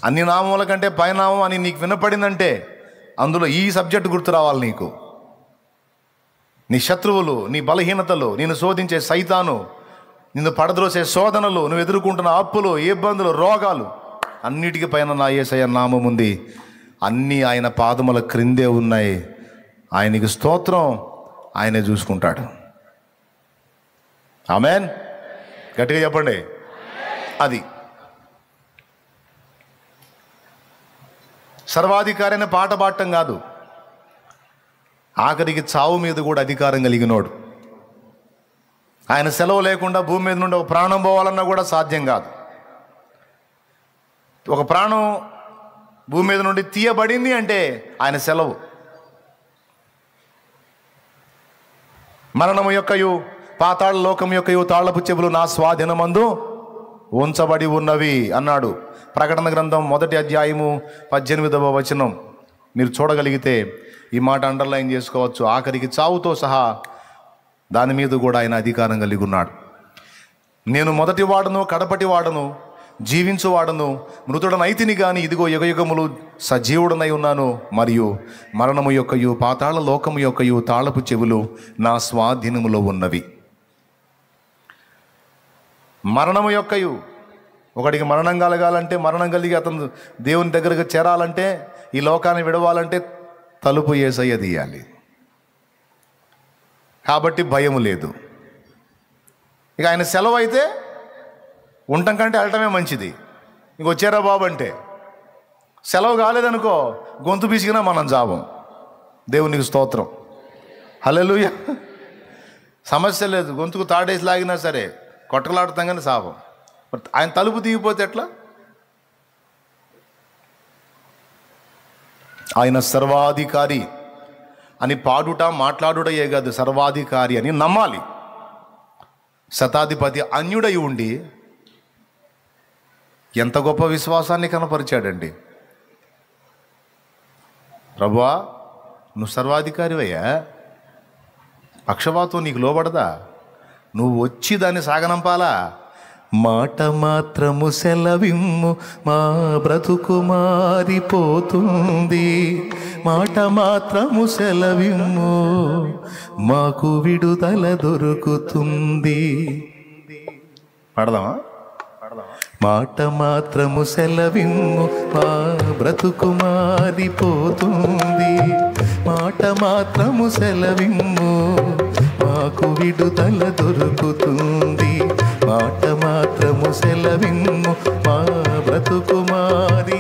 అన్ని నామముల కంటే పైనామం అని నీకు వినపడిందంటే అందులో ఈ సబ్జెక్ట్ గుర్తు రావాలి నీకు. నీ శత్రువులు, నీ బలహీనతలు, నిన్ను శోధించే సైతాను, నిన్ను పడద్రోసే శోధనలు, నువ్వు ఎదుర్కొంటున్న అప్పులు, ఇబ్బందులు, రోగాలు, అన్నిటికీ పైన నా యేసయ్య నామం ఉంది. అన్నీ ఆయన పాదముల క్రిందే ఉన్నాయి. ఆయనకి స్తోత్రం. ఆయనే చూసుకుంటాడు. ఆమేన్. గట్టిగా చెప్పండి. అది సర్వాధికారి అనే పాట పాడటం కాదు, ఆఖరికి చావు మీద కూడా అధికారం కలిగినోడు. ఆయన సెలవు లేకుండా భూమి మీద నుండి ఒక ప్రాణం పోవాలన్నా కూడా సాధ్యం కాదు. ఒక ప్రాణం భూమి మీద నుండి తీయబడింది అంటే ఆయన సెలవు. మరణము యొక్కయు పాతాళ లోకం యొక్కయు తాళపు చెవులు నా స్వాధీనమందు ఉంచబడి ఉన్నవి అన్నాడు. ప్రకటన గ్రంథం 1వ అధ్యాయము 18వ వచనం మీరు చూడగలిగితే ఈ మాట అండర్లైన్ చేసుకోవచ్చు. ఆఖరికి చావుతో సహా దాని మీద కూడా ఆయన అధికారం కలిగి ఉన్నాడు. నేను మొదటి వాడను, కడపటి వాడను, జీవించువాడను, మృతుడనైతిని గాని ఇదిగో యుగయుగములు సజీవుడనై ఉన్నాను. మరియు మరణము యొక్కయు పాతాళ లోకము యొక్కయు తాళపు చెవులు నా స్వాధీనములో ఉన్నవి. మరణము యొక్కయు, ఒకడికి మరణం కలగాలంటే, మరణం కలిగి అతను దేవుని దగ్గరకు చేరాలంటే, ఈ లోకాన్ని విడవాలంటే తలుపు యేసయ్య తీయాలి. కాబట్టి భయం లేదు. ఇక ఆయన సెలవు అయితే ఉండటం కంటే వెళ్ళటమే మంచిది. ఇంక వచ్చారా బాబు అంటే, సెలవు కాలేదనుకో గొంతు పిసికినా మనం జావం. దేవునికి స్తోత్రం. హల్లెలూయా. సమస్య లేదు, గొంతుకు తాడేసి లాగినా సరే కొట్టలాడుతాం కానీ సావం. ఆయన తలుపు తీగిపోతే ఎట్లా? ఆయన సర్వాధికారి అని పాడుట, మాట్లాడుటయే కాదు, సర్వాధికారి అని నమ్మాలి. శతాధిపతి అన్యుడై ఉండి ఎంత గొప్ప విశ్వాసాన్ని కనపరిచాడండి. ప్రభువా నువ్వు సర్వాధికారివయ్యా, పక్షవాతం నీకు లోబడదా? నువ్వు వచ్చి దాన్ని సాగనంపాలా? మాట మాత్రము సెలవిమ్ము, మా బ్రతుకు మారిపోతుంది. మాట మాత్రము సెలవిమ్ము, మాకు విడుదల దొరుకుతుంది. పాడదామా? మాట మాత్రము సెలవిమ్ము, మా బ్రతుకు మారిపోతుంది. మాట మాత్రము సెలవిమ్ము, మాకు విడుదల దొరుకుతుంది. మాట మాత్రము సెలవిమ్ము, మా బ్రతుకు మారి.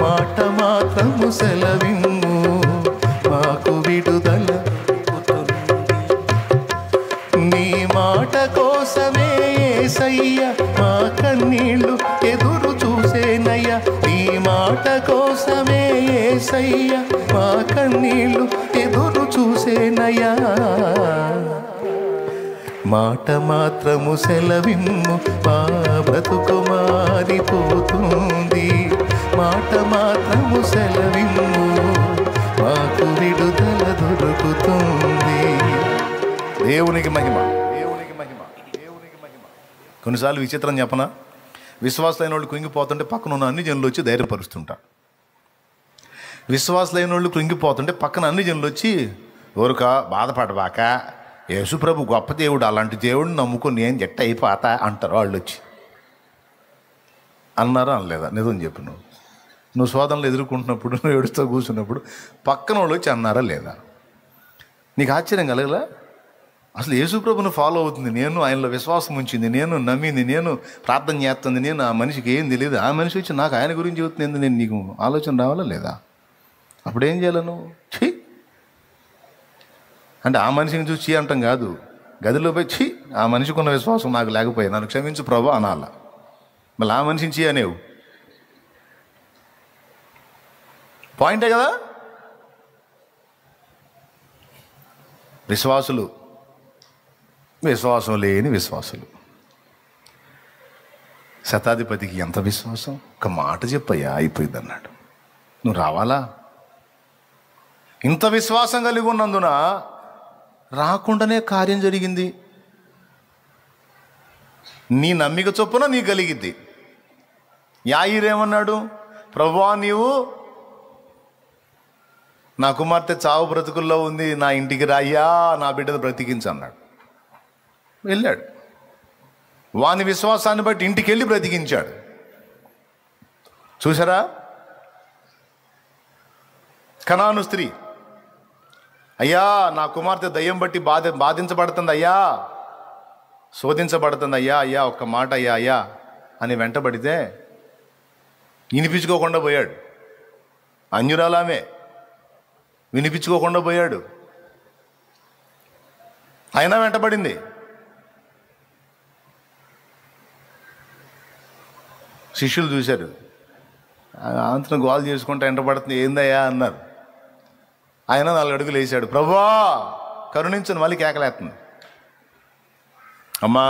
మాట మాత్రము సెలవిమ్ము, మాకు విడుదల దొరుకుతుంది. నీ మాట కోసమే యేసయ్య మా కన్నీళ్ళు ఎదురు చూసేనయ్య. నీ మాట కోసమే యేసయ్య మా కన్నీళ్ళు ఎదురు చూసేనయ్యా. మాట మాత్రము సెలవిమ్ము, మా బ్రతుకు మారిపోతుంది. మాట మాత్రము సెలవిమ్ము. దేవునికి మహిమ, దేవునికి మహిమ, దేవునికి మహిమ. కొన్నిసార్లు విచిత్రం చెప్పనా, విశ్వాసులైన వాళ్ళు కృంగిపోతుంటే పక్కన ఉన్న అన్ని జనులు వచ్చి ధైర్యపరుస్తుంటారు. విశ్వాసులైన వాళ్ళు కృంగిపోతుంటే పక్కన అన్ని జనులు వచ్చి ఊరుక బాధపడబాక, యేసుప్రభు గొప్ప దేవుడు, అలాంటి దేవుడిని నమ్ముకొని నేను జట్ట అయిపోతా అంటారు వాళ్ళు వచ్చి. అన్నారా అనలేదా? నిజం చెప్పు. నువ్వు శోధనలు ఎదుర్కొంటున్నప్పుడు, నువ్వు ఏడుస్తూ కూర్చున్నప్పుడు పక్కన వాళ్ళు వచ్చి అన్నారా లేదా? నీకు ఆశ్చర్యం కలగలా? అసలు యేసుప్రభుని ఫాలో అవుతుంది నేను, ఆయనలో విశ్వాసం ఉంచింది నేను, నమ్మింది నేను, ప్రార్థన చేస్తుంది నేను, ఆ మనిషికి ఏం తెలియదు, ఆ మనిషి వచ్చి నాకు ఆయన గురించి చెబుతుంది, నేను నీకు ఆలోచన రావాలా లేదా? అప్పుడేం చేయాలి నువ్వు? ఛీ అంటే ఆ మనిషిని చూసి చీ అంటాం కాదు, గదిలో పోయి ఛీ ఆ మనిషికి ఉన్న విశ్వాసం నాకు లేకపోయా, నన్ను క్షమించు ప్రభు అనాల. మళ్ళీ ఆ మనిషిని చీ అనేవు పాయింటే కదా. విశ్వాసులు, విశ్వాసం లేని విశ్వాసులు. శతాధిపతికి ఎంత విశ్వాసం, ఒక మాట చెప్పయ్యా అయిపోయింది అన్నాడు. నువ్వు రావాలా? ఇంత విశ్వాసం కలిగి ఉన్నందున రాకుండానే కార్యం జరిగింది. నీ నమ్మిక చొప్పున నీ కలిగిద్ది. యాయిరేమన్నాడు? ప్రభువా నీవు నా కుమార్తె చావు బ్రతుకుల్లో ఉంది, నా ఇంటికి రాయ్యా, నా బిడ్డను బ్రతికించు అన్నాడు. వెళ్ళాడు. వాని విశ్వాసాన్ని బట్టి ఇంటికి వెళ్ళి బ్రతికించాడు. చూసారా? కనాను స్త్రీ, అయ్యా నా కుమార్తె దయ్యం బట్టి బాధించబడుతుంది అయ్యా, శోధించబడుతుంది అయ్యా, అయ్యా ఒక్క మాట అయ్యా అయ్యా అని వెంటబడితే వినిపించుకోకుండా పోయాడు. అన్యురాలామే వినిపించుకోకుండా పోయాడు. అయినా వెంటబడింది. శిష్యులు చూశారు, అంతను గోల్ చేసుకుంటూ వెంటబడుతుంది, ఏందయ్యా అన్నారు. ఆయన 4 అడుగులు వేసాడు, ప్రభువా కరుణించను, మళ్ళీ కేకలేస్తుంది. అమ్మా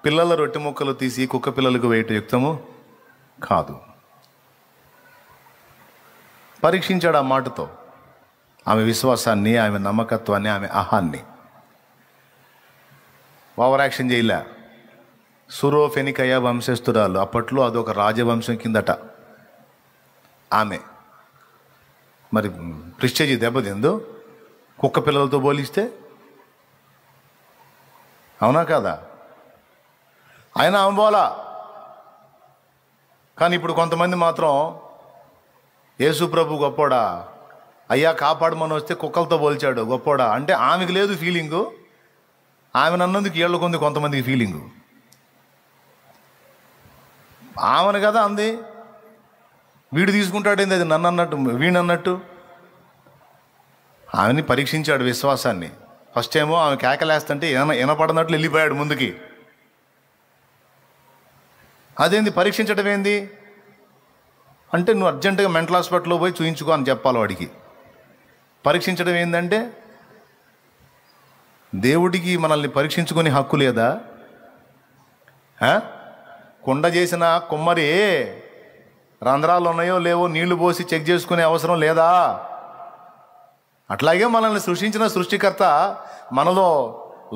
పిల్లల రొట్టె ముక్కలు తీసి కుక్క పిల్లలకు వేయటం యుక్తము కాదు. పరీక్షించాడు ఆ మాటతో ఆమె విశ్వాసాన్ని, ఆమె నమ్మకత్వాన్ని, ఆమె అహాన్ని. ఓవర్ యాక్షన్ చేయలే. సురోఫెనికయ వంశస్థురాలు, అప్పట్లో అదొక రాజవంశం కిందట ఆమె. మరి ప్రిస్టేజ్ దెబ్బతిందో కుక్క పిల్లలతో పోలిస్తే, అవునా కాదా? ఆయన ఆమె పోలా. కానీ ఇప్పుడు కొంతమంది మాత్రం యేసు ప్రభు గొప్పోడా, అయ్యా కాపాడమని వస్తే కుక్కలతో పోల్చాడు గొప్పోడా అంటే ఆమెకు లేదు ఫీలింగు, ఆమెను అన్నందుకు ఏళ్ళ కొంది కొంతమందికి ఫీలింగు. ఆమెను కదా అంది, వీడు తీసుకుంటాడేంది అది నన్ను అన్నట్టు, వీణన్నట్టు. ఆమెని పరీక్షించాడు విశ్వాసాన్ని. ఫస్ట్ ఏమో ఆమె కేకలేస్తుంటే వినపడినట్లు వెళ్ళిపోయాడు ముందుకి. అదేంది పరీక్షించడం ఏంది అంటే, నువ్వు అర్జెంటుగా మెంటల్ హాస్పిటల్లో పోయి చూయించుకో అని చెప్పాలి వాడికి. పరీక్షించడం ఏంటంటే, దేవుడికి మనల్ని పరీక్షించుకునే హక్కు లేదా? కుండ చేసిన కుమ్మరి రంధ్రాలు ఉన్నాయో లేవో నీళ్లు పోసి చెక్ చేసుకునే అవసరం లేదా? అట్లాగే మనల్ని సృష్టించిన సృష్టికర్త మనలో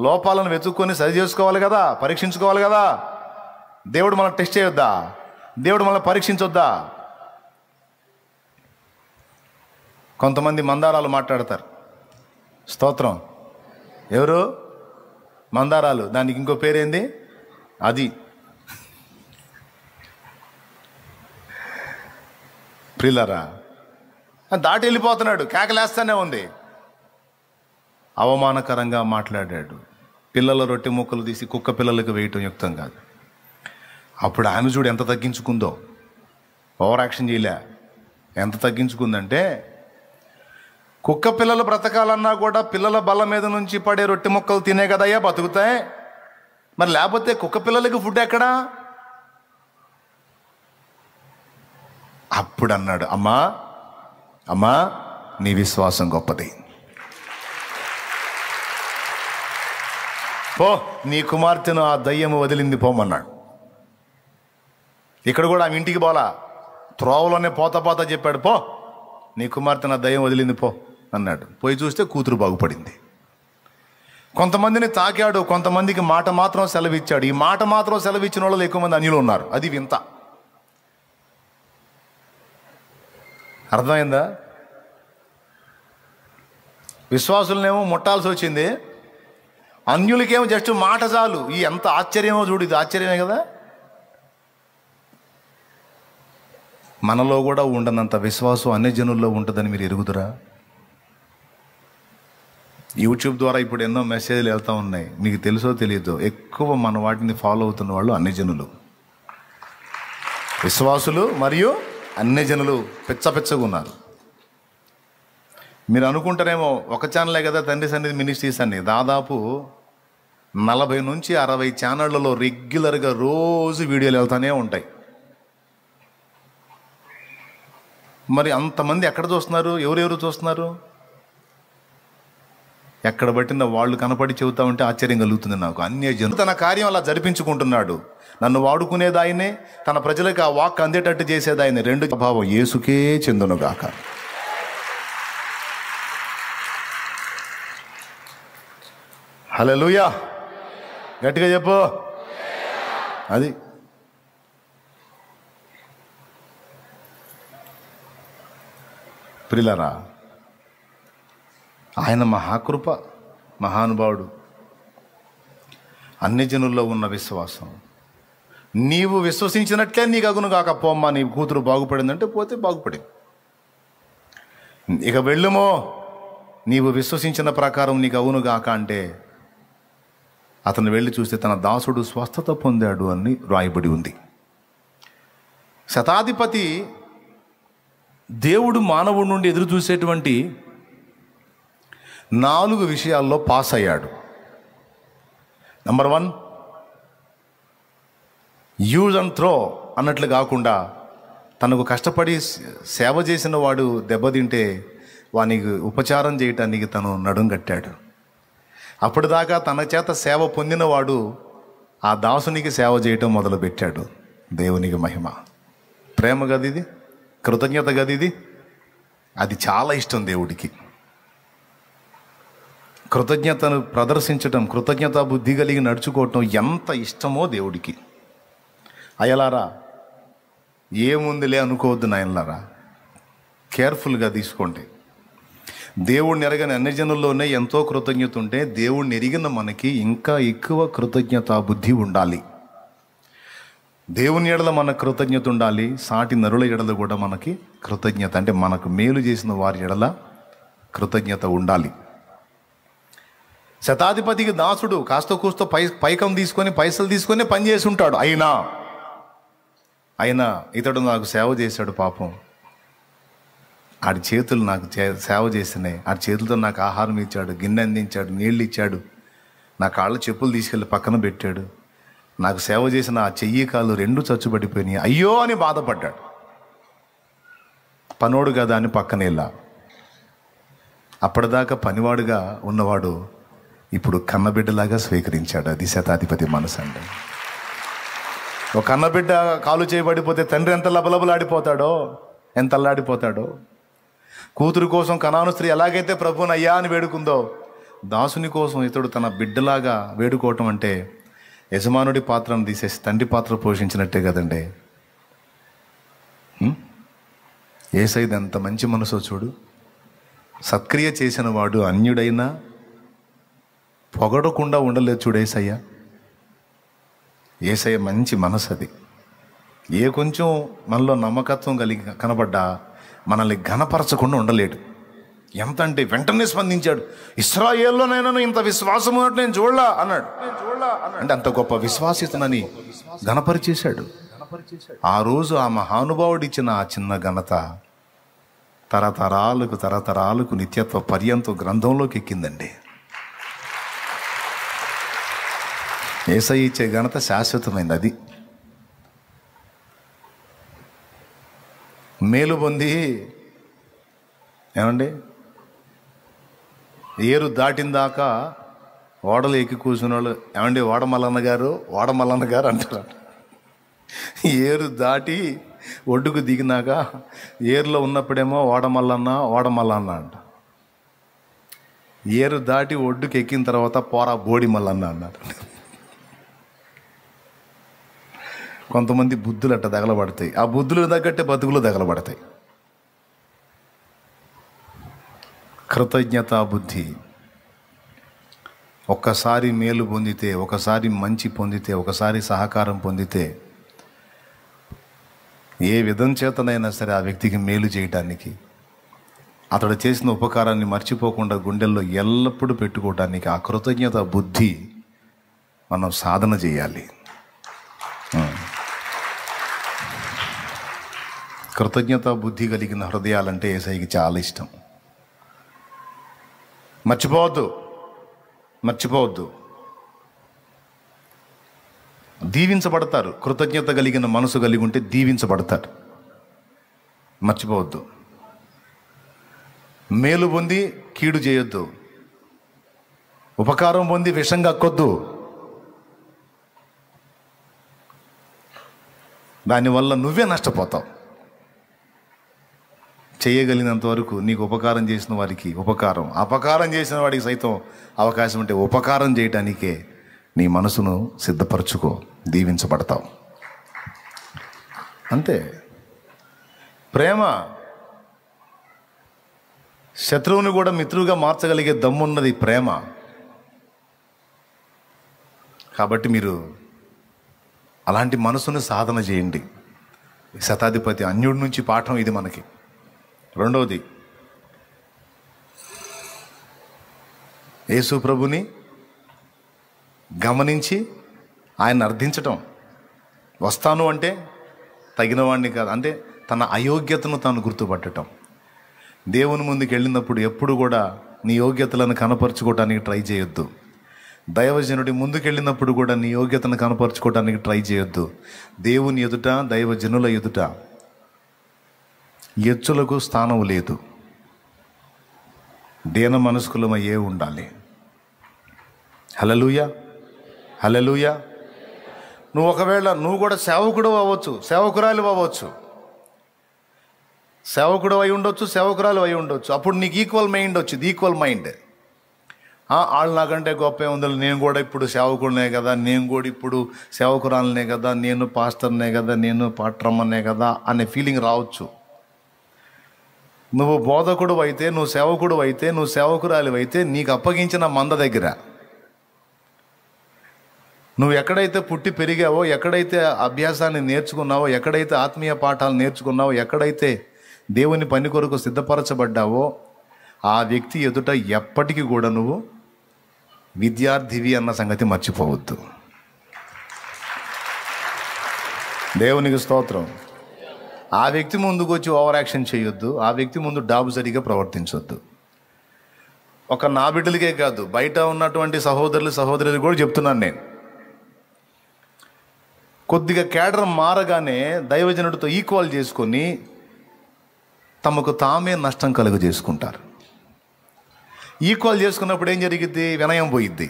లోపాలను వెతుక్కొని సరి చేసుకోవాలి కదా, పరీక్షించుకోవాలి కదా. దేవుడు మనల్ని టెస్ట్ చేయొద్దా? దేవుడు మనల్ని పరీక్షించొద్దా? కొంతమంది మందారాలు మాట్లాడతారు. స్తోత్రం. ఎవరు? మందారాలు. దానికి ఇంకో పేరేంది? అది ప్రిల్లరా దాటి వెళ్ళిపోతున్నాడు, కేకలేస్తానే ఉంది. అవమానకరంగా మాట్లాడాడు. పిల్లల రొట్టె ముక్కలు తీసి కుక్క పిల్లలకు వేయటం యుక్తం కాదు. అప్పుడు ఆమె చూడు ఎంత తగ్గించుకుందో, ఓవర్ యాక్షన్ చేయలే. ఎంత తగ్గించుకుందంటే, కుక్క పిల్లలు బ్రతకాలన్నా కూడా పిల్లల బల్ల మీద నుంచి పడే రొట్టె ముక్కలు తినే కదయ్యా బతుకుతాయి, మరి లేకపోతే కుక్క పిల్లలకి ఫుడ్ ఎక్కడా? అప్పుడు అన్నాడు, అమ్మా అమ్మా నీ విశ్వాసం గొప్పది, పో నీ కుమార్తెను ఆ దయ్యము వదిలింది పోమన్నాడు. ఇక్కడ కూడా ఆమె ఇంటికి పోలా, త్రోవలోనే పోతా పోతా చెప్పాడు, పో నీ కుమార్తెను ఆ దయ్యం వదిలింది పో అన్నాడు. పోయి చూస్తే కూతురు బాగుపడింది. కొంతమందిని తాకాడు, కొంతమందికి మాట మాత్రం సెలవిచ్చాడు. ఈ మాట మాత్రం సెలవిచ్చిన వాళ్ళు ఎక్కువ మంది అన్యులు ఉన్నారు. అది వింత. అర్థమైందా? విశ్వాసులనేమో ముట్టాల్సి వచ్చింది, అన్యులకేమో జస్ట్ మాట చాలు. ఈ ఎంత ఆశ్చర్యమో చూడు. ఇది ఆశ్చర్యమే కదా. మనలో కూడా ఉండనంత విశ్వాసం అన్ని జనుల్లో ఉంటుందని మీరు ఎరుగుదురా? యూట్యూబ్ ద్వారా ఇప్పుడు ఎన్నో మెసేజ్లు వెళ్తూ ఉన్నాయి. మీకు తెలుసో తెలియదో, ఎక్కువ మన వాటిని ఫాలో అవుతున్న వాళ్ళు అన్ని జనులు, విశ్వాసులు మరియు అన్ని జనులు పిచ్చగా ఉన్నారు. మీరు అనుకుంటారేమో ఒక ఛానలే కదా తండ్రి సన్నిధి మినిస్ట్రీస్ అని. దాదాపు 40 నుంచి 60 ఛానళ్లలో రెగ్యులర్గా రోజు వీడియోలు వెళ్తూనే ఉంటాయి. మరి అంతమంది ఎక్కడ చూస్తున్నారు? ఎవరెవరు చూస్తున్నారు? ఎక్కడ బట్టిన వాళ్ళు కనపడి చెబుతా ఉంటే ఆశ్చర్యం కలుగుతుంది నాకు. అన్యజనులు తన కార్యం అలా జరిపించుకుంటున్నాడు. నన్ను వాడుకునేది ఆయనే, తన ప్రజలకు ఆ వాక్ అందేటట్టు చేసేది ఆయనే. రెండు ప్రభావం యేసుకే చెందునుగాక. హల్లెలూయా, గట్టిగా చెప్పు. అది ప్రియులారా, ఆయన మహాకృప, మహానుభావుడు. అన్ని జనుల్లో ఉన్న విశ్వాసం నీవు విశ్వసించినట్లే నీకు అగును కాక. పోమ్మా, నీ కూతురు బాగుపడిందంటే పోతే బాగుపడింది. ఇక వెళ్ళుమో, నీవు విశ్వసించిన ప్రకారం నీకు అవును గాక అంటే అతను వెళ్ళి చూస్తే తన దాసుడు స్వస్థత పొందాడు అని రాయబడి ఉంది. శతాధిపతి దేవుడు మానవుడి నుండి ఎదురు చూసేటువంటి 4 విషయాల్లో పాస్ అయ్యాడు. నంబర్ 1, యూజ్ అండ్ త్రో అన్నట్లు కాకుండా తనకు కష్టపడి సేవ చేసిన వాడు దెబ్బతింటే వానికి ఉపచారం చేయటానికి తను నడుం కట్టాడు. అప్పటిదాకా తన చేత సేవ పొందినవాడు ఆ దాసునికి సేవ చేయటం మొదలుపెట్టాడు. దేవునికి మహిమ. ప్రేమ గదిది, కృతజ్ఞత గదిది. అది చాలా ఇష్టం దేవుడికి. కృతజ్ఞతను ప్రదర్శించటం, కృతజ్ఞత బుద్ధి కలిగి నడుచుకోవటం ఎంత ఇష్టమో దేవుడికి. అయ్యలారా, ఏముందిలే అనుకోవద్దు నాయనలారా, కేర్ఫుల్గా తీసుకోండి. దేవుడిని ఎరగని అన్ని జనుల్లోనే ఎంతో కృతజ్ఞత ఉంటే, దేవుడిని ఎరిగిన మనకి ఇంకా ఎక్కువ కృతజ్ఞత బుద్ధి ఉండాలి. దేవుని ఎడల మనకు కృతజ్ఞత ఉండాలి. సాటి నరుల ఎడల కూడా మనకి కృతజ్ఞత, అంటే మనకు మేలు చేసిన వారి ఎడల కృతజ్ఞత ఉండాలి. శతాధిపతికి దాసుడు కాస్త కూస్తో పైకం తీసుకొని పైసలు తీసుకొని పనిచేసి ఉంటాడు. అయినా ఇతడు నాకు సేవ చేశాడు. పాపం, ఆడి చేతులు నాకు సేవ చేసినాయి. ఆడి చేతులతో నాకు ఆహారం ఇచ్చాడు, గిన్నె అందించాడు, నీళ్ళు ఇచ్చాడు, నా కాళ్ళ చెప్పులు తీసుకెళ్ళి పక్కన పెట్టాడు. నాకు సేవ చేసిన ఆ చెయ్యి కాళ్ళు 2 చచ్చుబడిపోయినాయి. అయ్యో అని బాధపడ్డాడు. పనోడు కదా అని పక్కనేలా. అప్పటిదాకా పనివాడుగా ఉన్నవాడు ఇప్పుడు కన్నబిడ్డలాగా స్వీకరించాడు. అది శతాధిపతి మనసు అంటే. ఒక కన్నబిడ్డ కాలు చేయబడిపోతే తండ్రి ఎంత లబలబలాడిపోతాడో, ఎంత అల్లాడిపోతాడో. కూతురు కోసం కనాను స్త్రీ ఎలాగైతే ప్రభువుని అయ్యా అని వేడుకుందో, దాసుని కోసం ఇతడు తన బిడ్డలాగా వేడుకోవటం అంటే యజమానుడి పాత్రను తీసేసి తండ్రి పాత్ర పోషించినట్టే కదండి. యేసయ్యది ఎంత మంచి మనసో చూడు. సత్క్రియ చేసిన వాడు అన్యుడైనా పొగడకుండా ఉండలేదు చూడు యేసయ్య. యేసయ్య మంచి మనసు అది. ఏ కొంచెం మనలో నమ్మకత్వం కలిగి కనబడ్డా మనల్ని ఘనపరచకుండా ఉండలేడు. ఎంత అంటే వెంటనే స్పందించాడు. ఇశ్రాయేల్లోనైనా ఇంత విశ్వాసము నేను చూడలా అన్నాడు. అంటే అంత గొప్ప విశ్వాసితనని ఘనపరిచేశాడు. ఆ రోజు ఆ మహానుభావుడు ఇచ్చిన ఆ చిన్న ఘనత తరతరాలకు నిత్యత్వ పర్యంతం గ్రంథంలోకి ఎక్కిందండి. యేసయ్య ఇచ్చే ఘనత శాశ్వతమైంది. అది మేలు పొంది ఏమండి, ఏరు దాటిన దాకా ఓడలు ఎక్కి కూర్చున్న వాళ్ళు ఏమండి ఓడమల్లన్న గారు అంటారు. ఏరు దాటి ఒడ్డుకు దిగినాక ఏరులో ఉన్నప్పుడేమో ఓడమల్లన్న అంట. ఏరు దాటి ఒడ్డుకి ఎక్కిన తర్వాత పోరా బోడి మల్లన్న అన్నారు. కొంతమంది బుద్ధులు అట్ట తగలబడతాయి. ఆ బుద్ధులు తగ్గట్టే బతుకులు తగలబడతాయి. కృతజ్ఞతా బుద్ధి. ఒక్కసారి మేలు పొందితే, ఒకసారి మంచి పొందితే, ఒకసారి సహకారం పొందితే, ఏ విధం చేతనైనా సరే ఆ వ్యక్తికి మేలు చేయటానికి, అతడు చేసిన ఉపకారాన్ని మర్చిపోకుండా గుండెల్లో ఎల్లప్పుడూ పెట్టుకోవటానికి ఆ కృతజ్ఞత బుద్ధి మనం సాధన చేయాలి. కృతజ్ఞత బుద్ధి కలిగిన హృదయాలంటే యేసయ్యకి చాలా ఇష్టం. మర్చిపోవద్దు. దీవించబడతారు. కృతజ్ఞత కలిగిన మనసు కలిగి ఉంటే దీవించబడతారు. మర్చిపోవద్దు. మేలు పొంది కీడు చేయొద్దు. ఉపకారం పొంది విషం కక్కొద్దు. దానివల్ల నువ్వే నష్టపోతావు. చేయగలిగినంత వరకు నీకు ఉపకారం చేసిన వారికి అపకారం చేసిన వాడికి సైతం అవకాశం ఉంటే ఉపకారం చేయటానికే నీ మనసును సిద్ధపరచుకో. దీవించబడతావు. అంతే. ప్రేమ శత్రువుని కూడా మిత్రువుగా మార్చగలిగే దమ్మున్నది ప్రేమ. కాబట్టి మీరు అలాంటి మనసును సాధన చేయండి. శతాధిపతి అన్యుడి నుంచి పాఠం ఇది మనకి. రెండవది, యేసు ప్రభుని గమనించి ఆయన అర్థించటం. వస్తాను అంటే తగినవాడిని కాదు, అంటే తన అయోగ్యతను తాను గుర్తుపట్టడం. దేవుని ముందుకు వెళ్ళినప్పుడు ఎప్పుడు కూడా నీ యోగ్యతలను కనపరుచుకోవడానికి ట్రై చేయొద్దు. దైవజనుడి ముందుకెళ్ళినప్పుడు కూడా నీ యోగ్యతను కనపరుచుకోవడానికి ట్రై చేయొద్దు. దేవుని ఎదుట, దైవజనుల ఎదుట ఎచ్చులకు స్థానం లేదు. దీన మనస్కులమయ్యే ఉండాలి. హల్లెలూయా, హల్లెలూయా. నువ్వు కూడా సేవకుడు అవ్వచ్చు, సేవకురాలు అవ్వచ్చు, సేవకుడు అయి ఉండొచ్చు, సేవకురాలు అయి ఉండొచ్చు. అప్పుడు నీకు ఈక్వల్ మైండ్. వాళ్ళు నాకంటే గొప్ప ఉందని, నేను కూడా ఇప్పుడు సేవకుడినే కదా, నేను కూడా ఇప్పుడు సేవకురాలనే కదా, నేను పాస్టర్నే కదా, నేను పాట్రమ్మనే కదా అనే ఫీలింగ్ రావచ్చు. నువ్వు బోధకుడు అయితే, నువ్వు సేవకుడు అయితే, నువ్వు సేవకురాలు అయితే, నీకు అప్పగించిన మంద దగ్గర నువ్వు ఎక్కడైతే పుట్టి పెరిగావో, ఎక్కడైతే అభ్యాసాన్ని నేర్చుకున్నావో, ఎక్కడైతే ఆత్మీయ పాఠాలు నేర్చుకున్నావో, ఎక్కడైతే దేవుని పని కొరకు సిద్ధపరచబడ్డావో, ఆ వ్యక్తి ఎదుట ఎప్పటికీ కూడా నువ్వు విద్యార్థివి అన్న సంగతి మర్చిపోవద్దు. దేవునికి స్తోత్రం. ఆ వ్యక్తి ముందుకు వచ్చి ఓవర్ యాక్షన్ చేయొద్దు. ఆ వ్యక్తి ముందు డాబు సరిగా ప్రవర్తించొద్దు. నా బిడ్డలకే కాదు, బయట ఉన్నటువంటి సహోదరులు కూడా చెప్తున్నాను నేను. కొద్దిగా కేడర్ మారగానే దైవజనుడితో ఈక్వల్ చేసుకొని తమకు తామే నష్టం కలుగజేసుకుంటారు. ఈక్వల్ చేసుకున్నప్పుడు ఏం జరిగిద్ది? వినయం పోయిద్ది.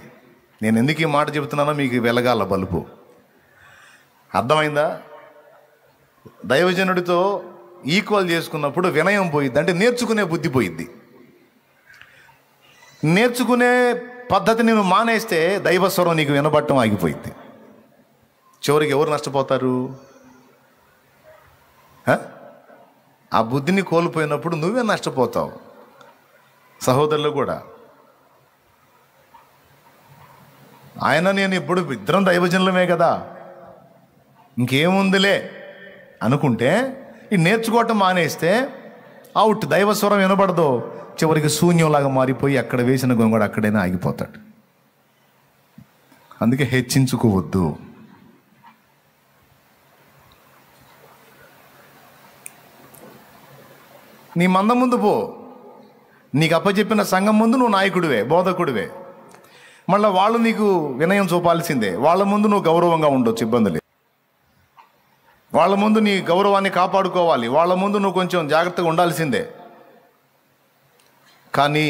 నేను ఎందుకు ఈ మాట చెబుతున్నానో మీకు వెలగాల బలుపు. అర్థమైందా? దైవజనుడితో ఈక్వల్ చేసుకున్నప్పుడు వినయం పోయిద్ది, అంటే నేర్చుకునే బుద్ధి పోయిద్ది. నేర్చుకునే పద్ధతిని నువ్వు మానేస్తే దైవస్వరం నీకు వినబట్టం ఆగిపోయింది. చివరికి ఎవరు నష్టపోతారు? ఆ బుద్ధిని కోల్పోయినప్పుడు నువ్వే నష్టపోతావు. సహోదరులు కూడా, నేను ఇప్పుడు ఇద్దరం దైవజనులమే కదా, ఇంకేముందిలే అనుకుంటే, ఈ నేర్చుకోవటం మానేస్తే అవుట్. దైవస్వరం వినబడదు. చివరికి శూన్యంలాగా మారిపోయి అక్కడ వేసిన గొంగడు అక్కడైనా ఆగిపోతాడు. అందుకే హెచ్చించుకోవద్దు. నీ మంద ముందు పో. నీకు అప్పచెప్పిన సంఘం ముందు నువ్వు నాయకుడివే, బోధకుడివే. మళ్ళీ వాళ్ళు నీకు వినయం చూపాల్సిందే. వాళ్ళ ముందు నువ్వు గౌరవంగా ఉండొచ్చు, ఇబ్బంది లేదు. వాళ్ళ ముందు నీ గౌరవాన్ని కాపాడుకోవాలి. వాళ్ళ ముందు నువ్వు కొంచెం జాగ్రత్తగా ఉండాల్సిందే. కానీ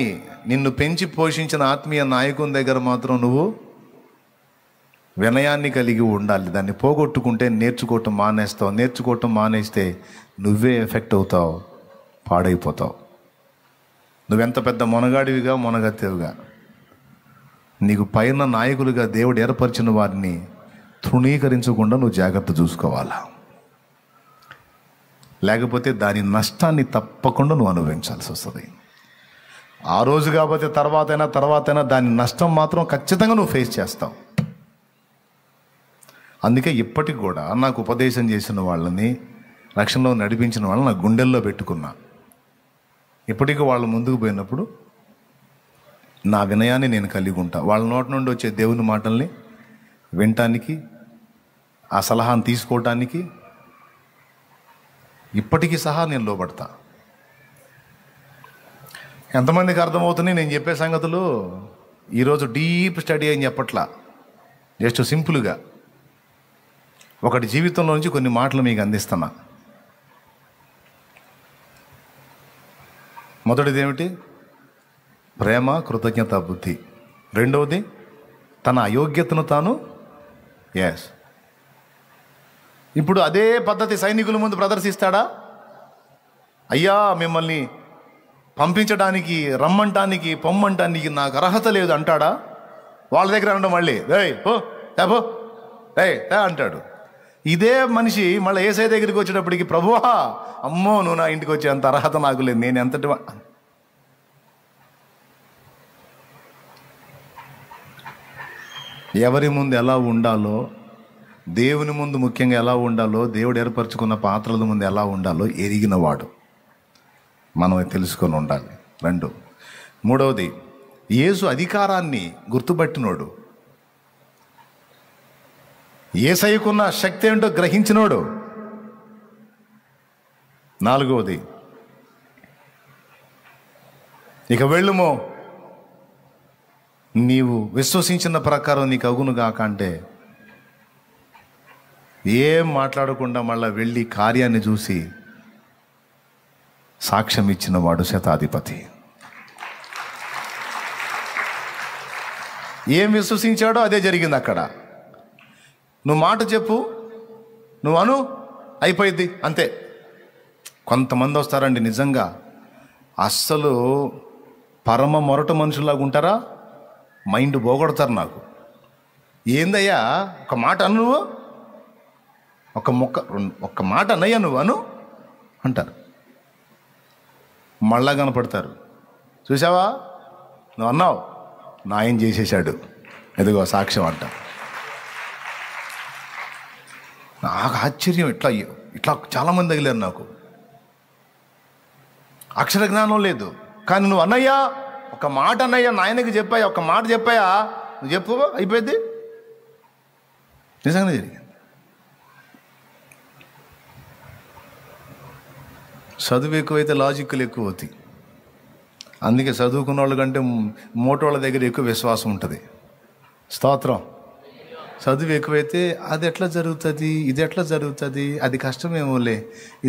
నిన్ను పెంచి పోషించిన ఆత్మీయ నాయకుని దగ్గర మాత్రం నువ్వు వినయాన్ని కలిగి ఉండాలి. దాన్ని పోగొట్టుకుంటే నేర్చుకోవటం మానేస్తావు. నేర్చుకోవటం మానేస్తే నువ్వే ఎఫెక్ట్ అవుతావు, పాడైపోతావు. నువ్వెంత పెద్ద మొనగాడివిగా మొనగత్తేవుగా, నీకు పైన నాయకులుగా దేవుడు ఏర్పరిచిన వారిని తృణీకరించకుండా నువ్వు జాగ్రత్త చూసుకోవాలా. లేకపోతే దాని నష్టాన్ని తప్పకుండా నువ్వు అనుభవించాల్సి వస్తుంది. ఆ రోజు కాకపోతే తర్వాతైనా దాని నష్టం మాత్రం ఖచ్చితంగా నువ్వు ఫేస్ చేస్తావు. అందుకే ఇప్పటికి కూడా నాకు ఉపదేశం చేసిన వాళ్ళని, రక్షణలో నడిపించిన వాళ్ళని నా గుండెల్లో పెట్టుకున్నా. ఇప్పటికీ వాళ్ళ ముందుకు పోయినప్పుడు నా వినయాన్ని నేను కలిగి ఉంటా. వాళ్ళ నోటి నుండి వచ్చే దేవుని మాటల్ని వినటానికి, ఆ సలహాను తీసుకోవటానికి ఇప్పటికీ సహా నేను లోబడతా. ఎంతమందికి అర్థమవుతుంది నేను చెప్పే సంగతులు? ఈరోజు డీప్ స్టడీ అని చెప్పట్లా, జస్ట్ సింపుల్గా ఒకటి జీవితంలో నుంచి కొన్ని మాటలు మీకు అందిస్తున్నా. మొదటిది ఏమిటి? ప్రేమ, కృతజ్ఞత, బుద్ధి. రెండవది తన అయోగ్యతను తాను ఇప్పుడు అదే పద్ధతి సైనికుల ముందు ప్రదర్శిస్తాడా? అయ్యా మిమ్మల్ని పంపించడానికి, రమ్మంటానికి, పొమ్మంటానికి నాకు అర్హత లేదు అంటాడా? వాళ్ళ దగ్గర అనడం మళ్ళీ అంటాడు. ఇదే మనిషి మళ్ళీ యేసయ్య దగ్గరికి వచ్చేటప్పటికి, ప్రభువా అమ్మో నువ్వు నా ఇంటికి వచ్చే అంత అర్హత నాకు లేదు, నేను ఎంతటి ఎవరి ముందు ఎలా ఉండాలో, దేవుని ముందు ముఖ్యంగా ఎలా ఉండాలో, దేవుడు ఏర్పరచుకున్న పాత్రల ముందు ఎలా ఉండాలో ఎరిగినవాడు, మనం తెలుసుకొని ఉండాలి. మూడవది యేసు అధికారాన్ని గుర్తుపట్టినోడు, యేసయ్యకున్న శక్తి ఏంటో గ్రహించినోడు. నాలుగవది ఇక వెళ్ళుమో, నీవు విశ్వసించిన ప్రకారం నీకు అగును గాక అంటే ఏం మాట్లాడకుండా మళ్ళా వెళ్ళి కార్యాన్ని చూసి సాక్ష్యం ఇచ్చిన వాడు శతాధిపతి. ఏం విశ్వసించాడో అదే జరిగింది అక్కడ. నువ్వు మాట చెప్పు, నువ్వు అను, అయిపోయింది అంతే. కొంతమంది వస్తారండి నిజంగా అస్సలు పరమ మొరట మనుషుల్లాగా ఉంటారా, మైండ్ పోగొడతారు నాకు. ఏందయ్యా ఒక మాట అను, నువ్వు ఒక్క మాట అన్నయ్యా నువ్వు అను అంటారు. మళ్ళా కనపడతారు, చూసావా నువ్వు అన్నావు, నా ఆయన చేసేసాడు, ఎదుగో సాక్ష్యం అంట. నాకు ఆశ్చర్యం, ఇట్లా చాలామంది తగిలారు నాకు. అక్షర జ్ఞానం లేదు, కానీ నువ్వు అన్నయ్యా ఒక మాట అన్నయ్యా, నాయనకి చెప్పాయా, ఒక మాట చెప్పాయా, నువ్వు చెప్పు అయిపోయింది. నిజంగానే జరిగింది. చదువు ఎక్కువైతే లాజిక్లు ఎక్కువ అవుతాయి. అందుకే చదువుకున్న వాళ్ళ కంటే మోటోళ్ళ దగ్గర ఎక్కువ విశ్వాసం ఉంటుంది. స్తోత్రం. చదువు ఎక్కువైతే అది ఎట్లా జరుగుతుంది, ఇది ఎట్లా జరుగుతుంది, అది కష్టమేమోలే,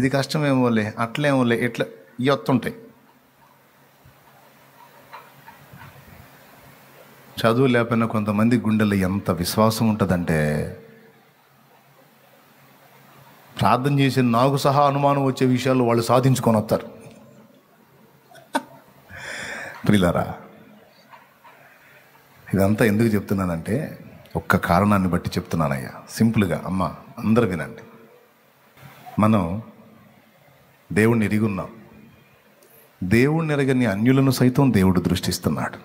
ఇది కష్టమేమోలే, అట్లేమోలే, ఎట్లా ఇవొత్తుంటాయి. చదువు లేకపోయినా కొంతమంది గుండెల్లో ఎంత విశ్వాసం ఉంటుందంటే, ప్రార్థన చేసి నాకు సహా అనుమానం వచ్చే విషయాలు వాళ్ళు సాధించుకొని వస్తారు. ప్రియులారా, ఇదంతా ఎందుకు చెప్తున్నానంటే ఒక్క కారణాన్ని బట్టి చెప్తున్నానయ్యా, సింపుల్గా. అమ్మ అందరూ వినండి. మనం దేవుణ్ణి ఎరిగున్నాం. దేవుణ్ణి ఎరగని అన్యులను సైతం దేవుడు దృష్టిస్తున్నాడు.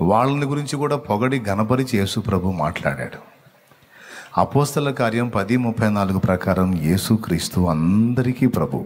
వాళ్ళని గురించి కూడా పొగడి ఘనపరిచి యేసు ప్రభు మాట్లాడాడు. అపోస్తల కార్యం 10:34 ప్రకారం యేసుక్రీస్తు అందరికీ ప్రభు.